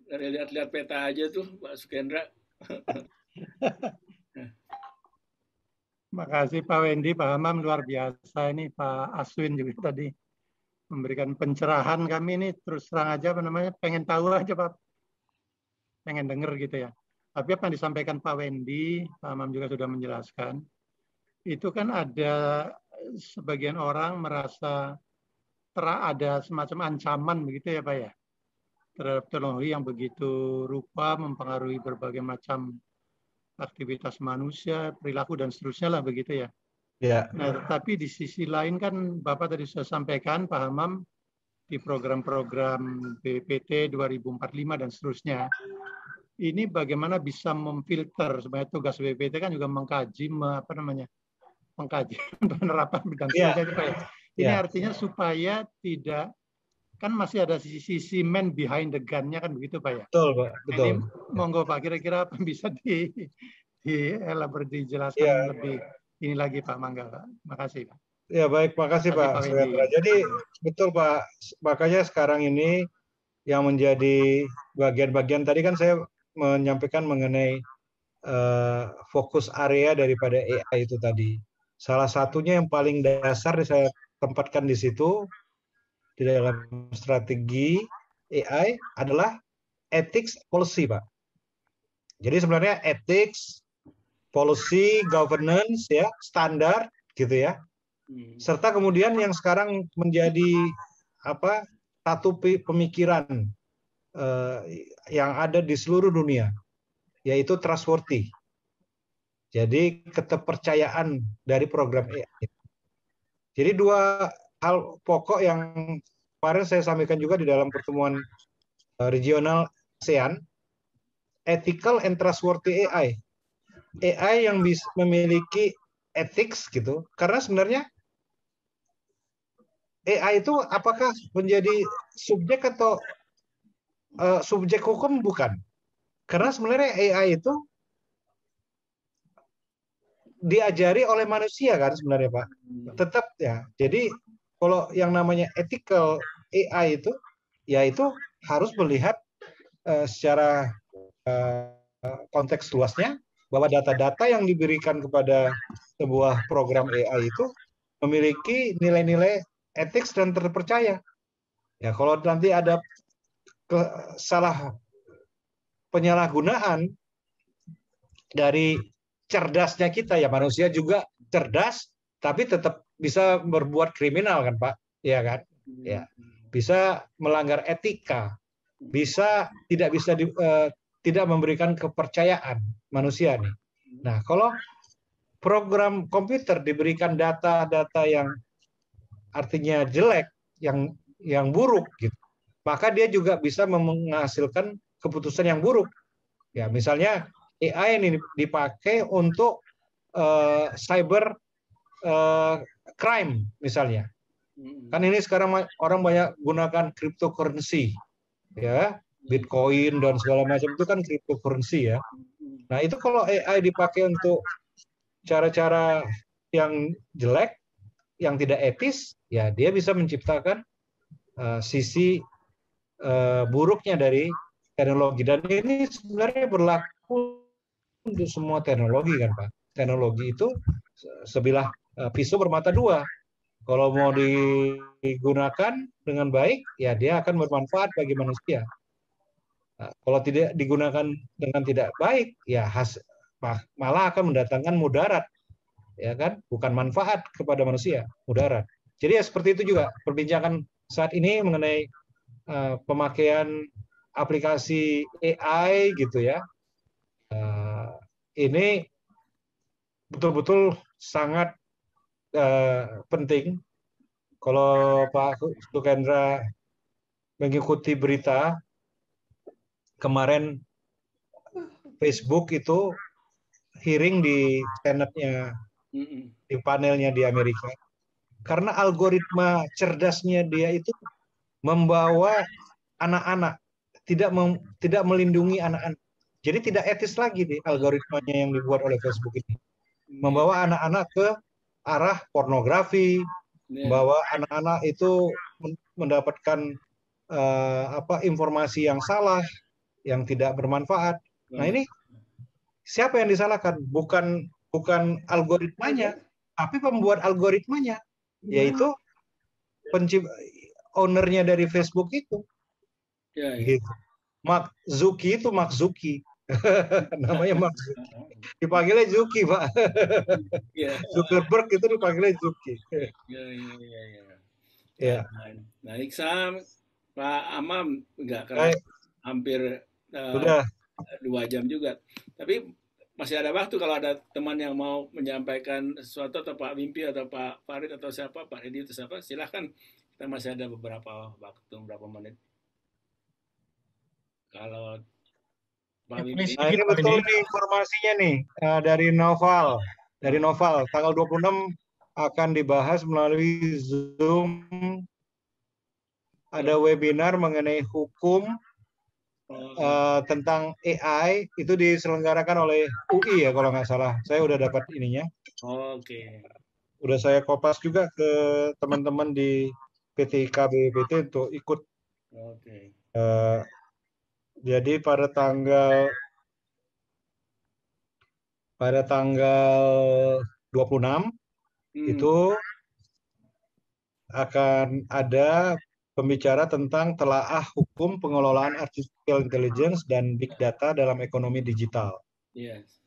Dari lihat-lihat peta aja tuh Pak Sukendra. Makasih Pak Wendy, Pak Hamam, luar biasa ini Pak Aswin juga tadi memberikan pencerahan. Kami ini terus terang aja pengen tahu aja Pak, pengen denger gitu ya. Tapi apa yang disampaikan Pak Wendy, Pak Hamam juga sudah menjelaskan, itu kan ada sebagian orang merasa ada semacam ancaman begitu ya Pak ya, terhadap teknologi yang begitu rupa mempengaruhi berbagai macam aktivitas manusia, perilaku dan seterusnya lah begitu ya. Ya. Nah, tapi di sisi lain kan Bapak tadi sudah sampaikan Pak Hamam di program-program BPT 2045 dan seterusnya. Ini bagaimana bisa memfilter, sebenarnya tugas BPT kan juga mengkaji mengkaji penerapan dan seterusnya Pak ya. Ini artinya supaya tidak, kan masih ada sisi man behind the gun-nya kan begitu Pak ya? Betul Pak, betul. Ini monggo Pak, kira-kira apa bisa dijelaskan lebih ini lagi Pak, mangga Pak. Makasih Pak. Ya baik, makasih Terima Pak kasih, Pak Suhendra. Jadi betul Pak, makanya sekarang ini yang menjadi bagian-bagian tadi kan saya menyampaikan mengenai fokus area daripada AI itu tadi. Salah satunya yang paling dasar saya tempatkan di situ di dalam strategi AI adalah ethics policy, Pak. Jadi sebenarnya ethics, policy, governance, ya, standar, gitu ya. Serta kemudian yang sekarang menjadi apa satu pemikiran yang ada di seluruh dunia, yaitu trustworthy. Jadi keterpercayaan dari program AI. Jadi dua hal pokok yang kemarin saya sampaikan juga di dalam pertemuan regional ASEAN, ethical and trustworthy AI. AI yang bisa memiliki ethics gitu, karena sebenarnya AI itu apakah menjadi subjek atau subjek hukum? Bukan. Karena sebenarnya AI itu diajari oleh manusia kan sebenarnya Pak. Tetap ya. Jadi kalau yang namanya ethical AI itu, ya itu harus melihat secara konteks luasnya bahwa data-data yang diberikan kepada sebuah program AI itu memiliki nilai-nilai etik dan terpercaya. Ya kalau nanti ada salah penyalahgunaan dari cerdasnya kita, ya manusia juga cerdas tapi tetap bisa berbuat kriminal kan Pak, ya kan? Ya, bisa melanggar etika, bisa tidak memberikan kepercayaan manusia nih. Nah, kalau program komputer diberikan data-data yang artinya jelek, yang buruk gitu, maka dia juga bisa menghasilkan keputusan yang buruk. Ya, misalnya AI ini dipakai untuk cyber crime misalnya. Kan ini sekarang orang banyak gunakan cryptocurrency, ya, Bitcoin dan segala macam itu kan cryptocurrency ya. Nah itu kalau AI dipakai untuk cara-cara yang jelek, yang tidak etis, ya dia bisa menciptakan sisi buruknya dari teknologi. Dan ini sebenarnya berlaku untuk semua teknologi kan Pak. Teknologi itu sebilah pisau bermata dua. Kalau mau digunakan dengan baik, ya dia akan bermanfaat bagi manusia. Nah, kalau tidak digunakan dengan tidak baik, ya malah akan mendatangkan mudarat, ya kan? Bukan manfaat kepada manusia, mudarat. Jadi ya seperti itu juga perbincangan saat ini mengenai pemakaian aplikasi AI gitu ya. Ini betul-betul sangat penting. Kalau Pak Sukendra mengikuti berita kemarin, Facebook itu hearing di Senate-nya, di panelnya di Amerika, karena algoritma cerdasnya dia itu membawa anak-anak, tidak melindungi anak-anak. Jadi tidak etis lagi nih algoritmanya yang dibuat oleh Facebook ini, membawa anak-anak ke arah pornografi, membawa anak-anak itu mendapatkan informasi yang salah, yang tidak bermanfaat. Nah ini siapa yang disalahkan? Bukan algoritmanya, tapi pembuat algoritmanya, yaitu ownernya dari Facebook itu. Ya, ya. Gitu. Mark Zuckerberg. Namanya Mark Zuckerberg. Dipanggilnya Zuki, Pak. Zuckerberg itu dipanggilnya Zuki. Ya. Nah, Iksam, Pak Amam nggak kerasa hampir sudah 2 jam juga. Tapi masih ada waktu kalau ada teman yang mau menyampaikan sesuatu, atau Pak Wimpi atau Pak Farid atau siapa, Pak Edi atau siapa, silahkan. Kita masih ada beberapa waktu, beberapa menit. Kalau Pak Wimpi. Nah, ini betul nih informasinya nih dari Noval. Dari Noval, tanggal 26 akan dibahas melalui Zoom. Ada webinar mengenai hukum tentang AI, itu diselenggarakan oleh UI ya kalau nggak salah. Saya udah dapat ininya. Oke. udah saya kopas juga ke teman-teman di PT IK BPT untuk ikut. Oke. Jadi pada tanggal 26 itu akan ada pembicara tentang telaah hukum pengelolaan artificial intelligence dan big data dalam ekonomi digital. Yes.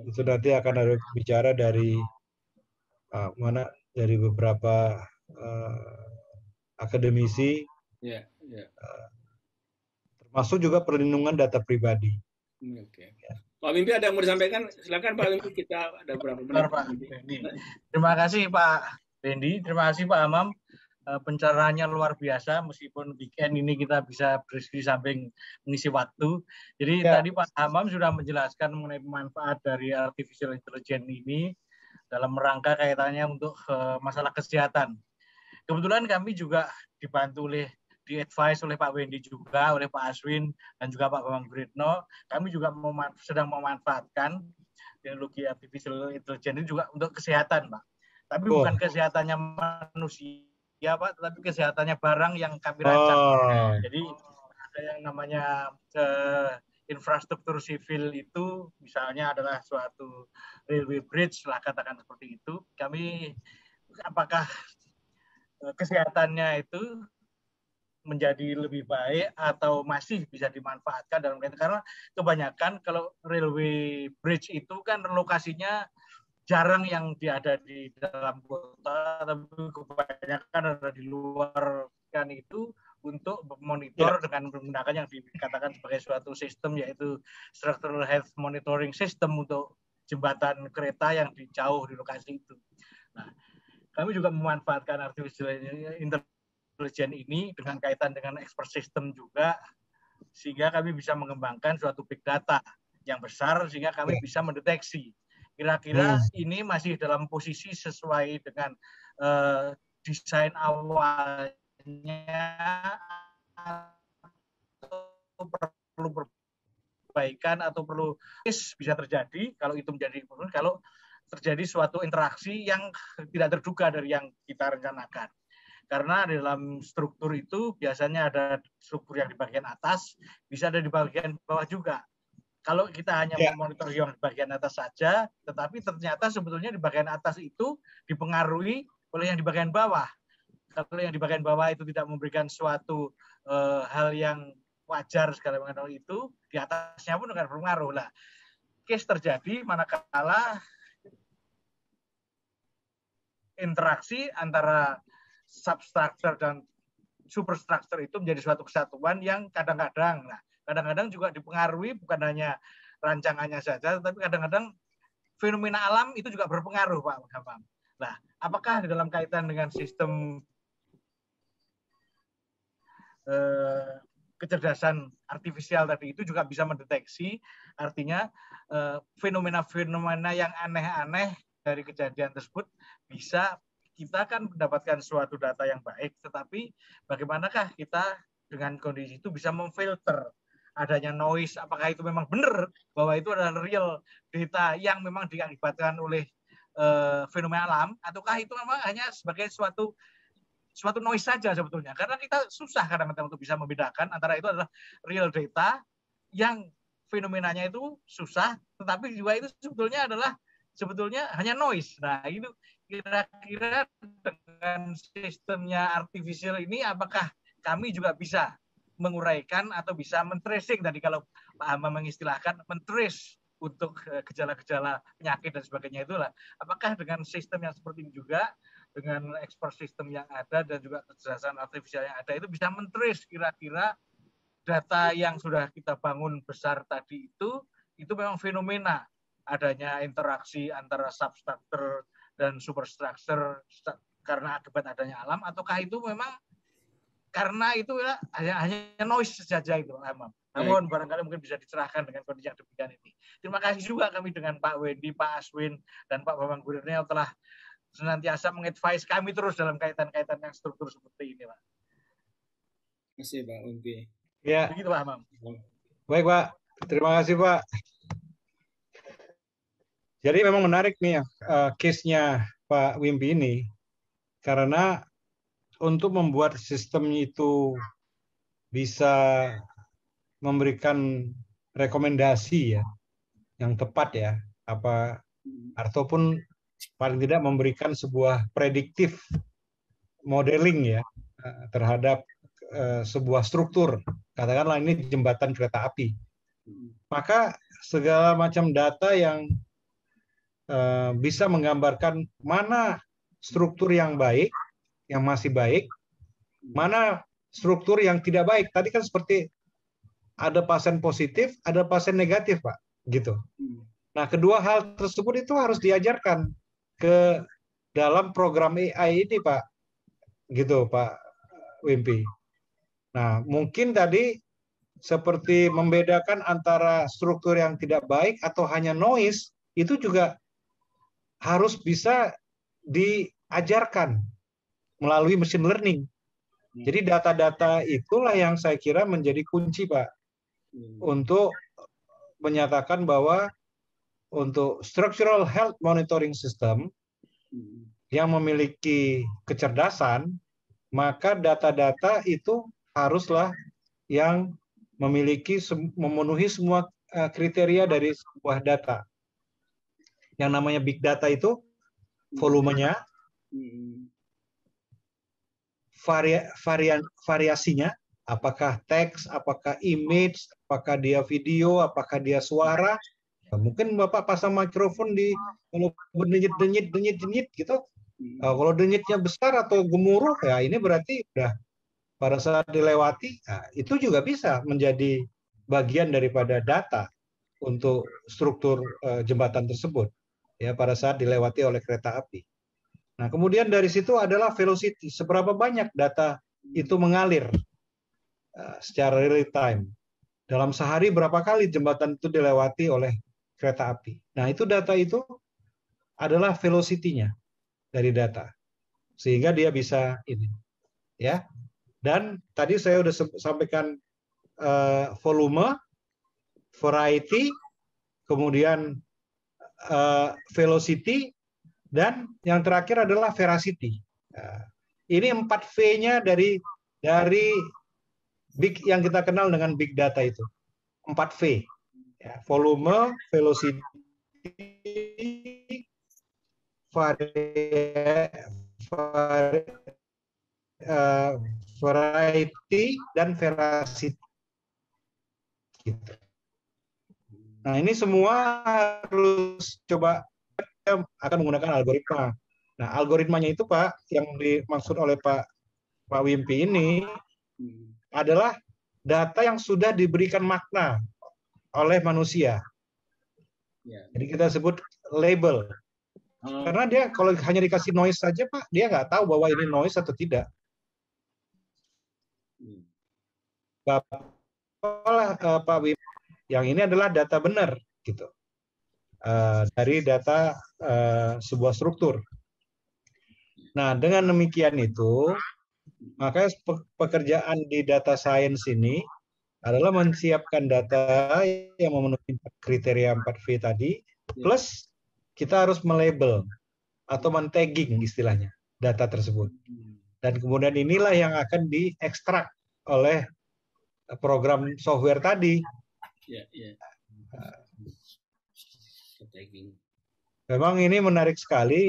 Itu nanti akan ada bicara dari dari beberapa akademisi, termasuk juga perlindungan data pribadi. Oke. Pak Mimpi ada yang mau disampaikan? Silakan Pak Mimpi, kita ada berapa menit. Pak Bendi. Terima kasih Pak Bendi, terima kasih Pak Hamam. Pencerahannya luar biasa, meskipun weekend ini kita bisa berdiskusi samping mengisi waktu. Jadi tadi Pak Hamam sudah menjelaskan mengenai manfaat dari artificial intelligence ini dalam rangka kaitannya untuk masalah kesehatan. Kebetulan kami juga dibantu di-advise oleh Pak Wendy juga, oleh Pak Aswin, dan juga Pak Bambang Guritno. Kami juga sedang memanfaatkan teknologi artificial intelligence ini juga untuk kesehatan, Pak. Tapi bukan kesehatannya manusia, Pak, tetapi kesehatannya barang yang kami rancang. Jadi ada yang namanya infrastruktur sivil itu, misalnya adalah suatu railway bridge, lah katakan seperti itu. Kami, apakah kesehatannya itu menjadi lebih baik atau masih bisa dimanfaatkan dalam karena kebanyakan kalau railway bridge itu kan lokasinya jarang yang ada di dalam kota, tapi kebanyakan ada di luar kan itu untuk monitor dengan menggunakan yang dikatakan sebagai suatu sistem, yaitu structural health monitoring system untuk jembatan kereta yang jauh di lokasi itu. Nah, kami juga memanfaatkan artificial intelligence ini dengan kaitan dengan expert system juga, sehingga kami bisa mengembangkan suatu big data yang besar, sehingga kami bisa mendeteksi kira-kira ini masih dalam posisi sesuai dengan desain awalnya atau perlu perbaikan atau perlu bisa terjadi kalau itu menjadi kalau terjadi suatu interaksi yang tidak terduga dari yang kita rencanakan. Karena dalam struktur itu biasanya ada struktur yang di bagian atas, bisa ada di bagian bawah juga. Kalau kita hanya memonitor yang di bagian atas saja, tetapi ternyata sebetulnya di bagian atas itu dipengaruhi oleh yang di bagian bawah. Kalau yang di bagian bawah itu tidak memberikan suatu hal yang wajar segala macam itu, di atasnya pun akan berpengaruh. Lah, case terjadi manakala interaksi antara substructure dan superstructure itu menjadi suatu kesatuan yang kadang-kadang juga dipengaruhi bukan hanya rancangannya saja, tetapi kadang-kadang fenomena alam itu juga berpengaruh, Pak Hamam. Nah, apakah di dalam kaitan dengan sistem kecerdasan artifisial tadi itu juga bisa mendeteksi, artinya fenomena-fenomena yang aneh-aneh dari kejadian tersebut bisa kita kan mendapatkan suatu data yang baik, tetapi bagaimanakah kita dengan kondisi itu bisa memfilter adanya noise, apakah itu memang benar bahwa itu adalah real data yang memang diakibatkan oleh fenomena alam, ataukah itu memang hanya sebagai suatu noise saja sebetulnya. Karena kita susah kadang-kadang untuk bisa membedakan antara itu adalah real data yang fenomenanya itu susah, tetapi juga itu sebetulnya hanya noise. Nah, itu kira-kira dengan sistemnya artificial ini apakah kami juga bisa menguraikan atau bisa men-tracing, tadi kalau Pak Hamam mengistilahkan men-trace untuk gejala-gejala penyakit dan sebagainya itulah. Apakah dengan sistem yang seperti ini juga, dengan expert system yang ada dan juga kecerdasan artifisial yang ada itu bisa men-trace kira-kira data yang sudah kita bangun besar tadi itu memang fenomena adanya interaksi antara substructure dan superstructure karena akibat adanya alam, ataukah itu memang karena itu hanya noise saja itu, namun barangkali mungkin bisa dicerahkan dengan kondisi yang demikian ini. Terima kasih juga kami dengan Pak Wendy, Pak Aswin, dan Pak Bambang Guritno telah senantiasa mengadvise kami terus dalam kaitan-kaitan yang struktur seperti ini, Pak. Terima kasih, Pak Wendy. Ya. Begitu, Pak Hamam. Baik, Pak. Terima kasih, Pak. Jadi memang menarik nih ya, case-nya Pak Wimpi ini, karena untuk membuat sistemnya itu bisa memberikan rekomendasi ya yang tepat ya, apa ataupun paling tidak memberikan sebuah prediktif modeling ya terhadap sebuah struktur, katakanlah ini jembatan kereta api, maka segala macam data yang bisa menggambarkan mana struktur yang baik, yang masih baik, mana struktur yang tidak baik. Tadi kan seperti ada pasien positif, ada pasien negatif, Pak, gitu. Nah, kedua hal tersebut itu harus diajarkan ke dalam program AI ini, Pak, gitu, Pak Wimpi. Nah, mungkin tadi seperti membedakan antara struktur yang tidak baik atau hanya noise, itu juga harus bisa diajarkan melalui machine learning. Jadi data-data itulah yang saya kira menjadi kunci, Pak, untuk menyatakan bahwa untuk structural health monitoring system yang memiliki kecerdasan, maka data-data itu haruslah yang memenuhi semua kriteria dari sebuah data. Yang namanya big data itu volumenya, variasinya, apakah teks, apakah image, apakah dia video, apakah dia suara. Mungkin Bapak pasang mikrofon di kalau denyit gitu. Kalau denyitnya besar atau gemuruh, ya ini berarti udah pada saat dilewati, nah, itu juga bisa menjadi bagian daripada data untuk struktur jembatan tersebut ya pada saat dilewati oleh kereta api. Nah, kemudian dari situ adalah velocity, seberapa banyak data itu mengalir secara real time. Dalam sehari berapa kali jembatan itu dilewati oleh kereta api. Nah, itu data itu adalah velocity-nya dari data. Sehingga dia bisa ini ya. Dan tadi saya sudah sampaikan volume, variety, kemudian velocity, dan yang terakhir adalah veracity. Ini 4V-nya dari big yang kita kenal dengan big data itu. 4V. Ya, volume, velocity, variety, dan veracity. Gitu. Nah, ini semua harus coba akan menggunakan algoritma. Nah, algoritmanya itu, Pak, yang dimaksud oleh Pak Wimpi ini adalah data yang sudah diberikan makna oleh manusia. Jadi kita sebut label. Karena dia kalau hanya dikasih noise saja, Pak, dia nggak tahu bahwa ini noise atau tidak. Pak Wim, yang ini adalah data benar, gitu, dari data sebuah struktur. Nah, dengan demikian itu, maka pekerjaan di data science ini adalah menyiapkan data yang memenuhi kriteria 4V tadi, plus kita harus melabel atau men-tagging istilahnya data tersebut. Dan kemudian inilah yang akan diekstrak oleh program software tadi. Memang ini menarik sekali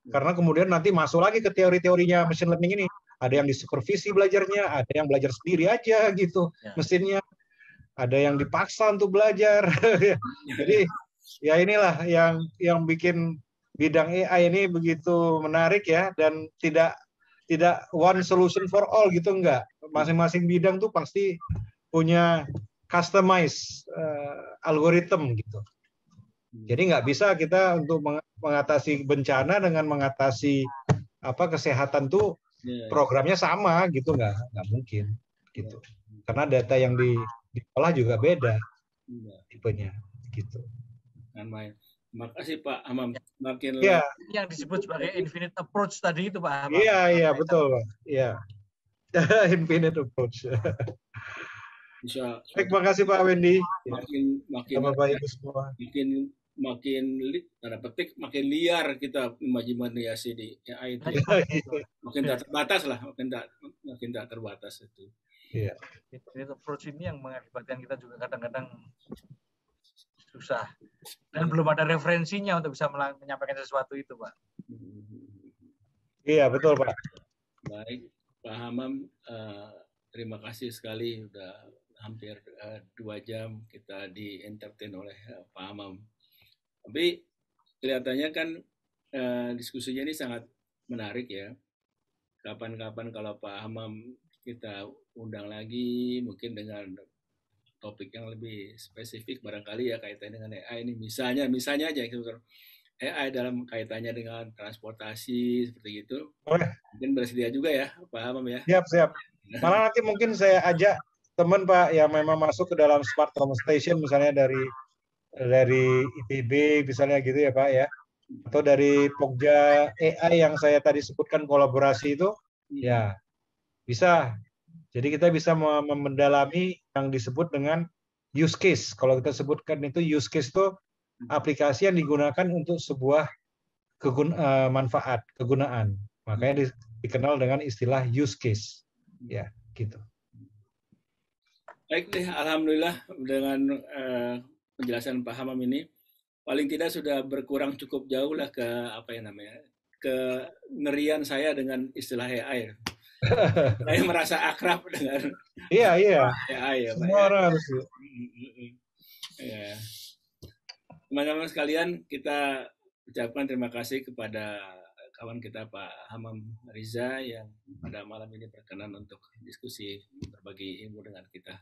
karena kemudian nanti masuk lagi ke teori-teorinya machine learning ini. Ada yang disupervisi belajarnya, ada yang belajar sendiri aja gitu mesinnya, ada yang dipaksa untuk belajar. Jadi ya inilah yang bikin bidang AI ini begitu menarik ya, dan tidak one solution for all gitu, enggak. Masing-masing bidang tuh pasti punya customized algoritma gitu. Jadi nggak bisa kita untuk mengatasi bencana dengan mengatasi kesehatan tuh programnya sama gitu, nggak mungkin gitu. Karena data yang diolah juga beda tipenya gitu. Makasih Pak Hamam. Makin yang disebut sebagai infinite approach tadi itu Pak Hamam. Iya betul Pak. Iya. Infinite approach. Baik, terima kasih Pak Wendy. Makin Bapak Ibu semua. Makin tanda petik makin liar kita imajinasi di AI itu. Makin tak terbatas lah, makin tak terbatas itu. Iya. Itu approach ini yang mengakibatkan kita juga kadang-kadang susah dan belum ada referensinya untuk bisa menyampaikan sesuatu itu, Pak. Iya, betul, Pak. Baik, Pak Hamam, terima kasih sekali udah hampir 2 jam kita di-entertain oleh Pak Hamam. Tapi kelihatannya kan diskusinya ini sangat menarik ya. Kapan-kapan kalau Pak Hamam kita undang lagi, mungkin dengan topik yang lebih spesifik barangkali ya kaitannya dengan AI ini. Misalnya aja AI dalam kaitannya dengan transportasi seperti itu. Boleh. Mungkin bersedia juga ya Pak Hamam ya. Siap. Malah nanti mungkin saya ajak teman Pak yang memang masuk ke dalam smart home station misalnya dari ITB misalnya gitu ya Pak ya. Atau dari Pokja AI yang saya tadi sebutkan kolaborasi itu ya bisa. Jadi kita bisa mendalami yang disebut dengan use case. Kalau kita sebutkan itu use case itu aplikasi yang digunakan untuk sebuah manfaat, kegunaan. Makanya dikenal dengan istilah use case. Ya, gitu. Baik deh, alhamdulillah dengan penjelasan Pak Hamam ini paling tidak sudah berkurang cukup jauh lah ke ngerian saya dengan istilah AI. Saya merasa akrab dengan AI ya, semua orang harus ya. Teman-teman sekalian, kita ucapkan terima kasih kepada kawan kita Pak Hamam Riza yang pada malam ini berkenan untuk diskusi berbagi ilmu dengan kita.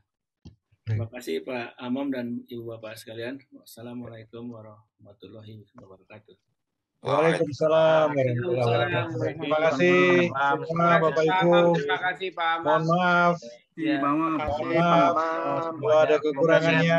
Terima kasih Pak Hamam dan Ibu Bapak sekalian. Wassalamualaikum warahmatullahi wabarakatuh. Waalaikumsalam warahmatullahi wabarakatuh. Terima kasih semua Bapak Ibu. Terima kasih Pak Hamam. Mohon maaf. Mohon Kalau ada kekurangannya.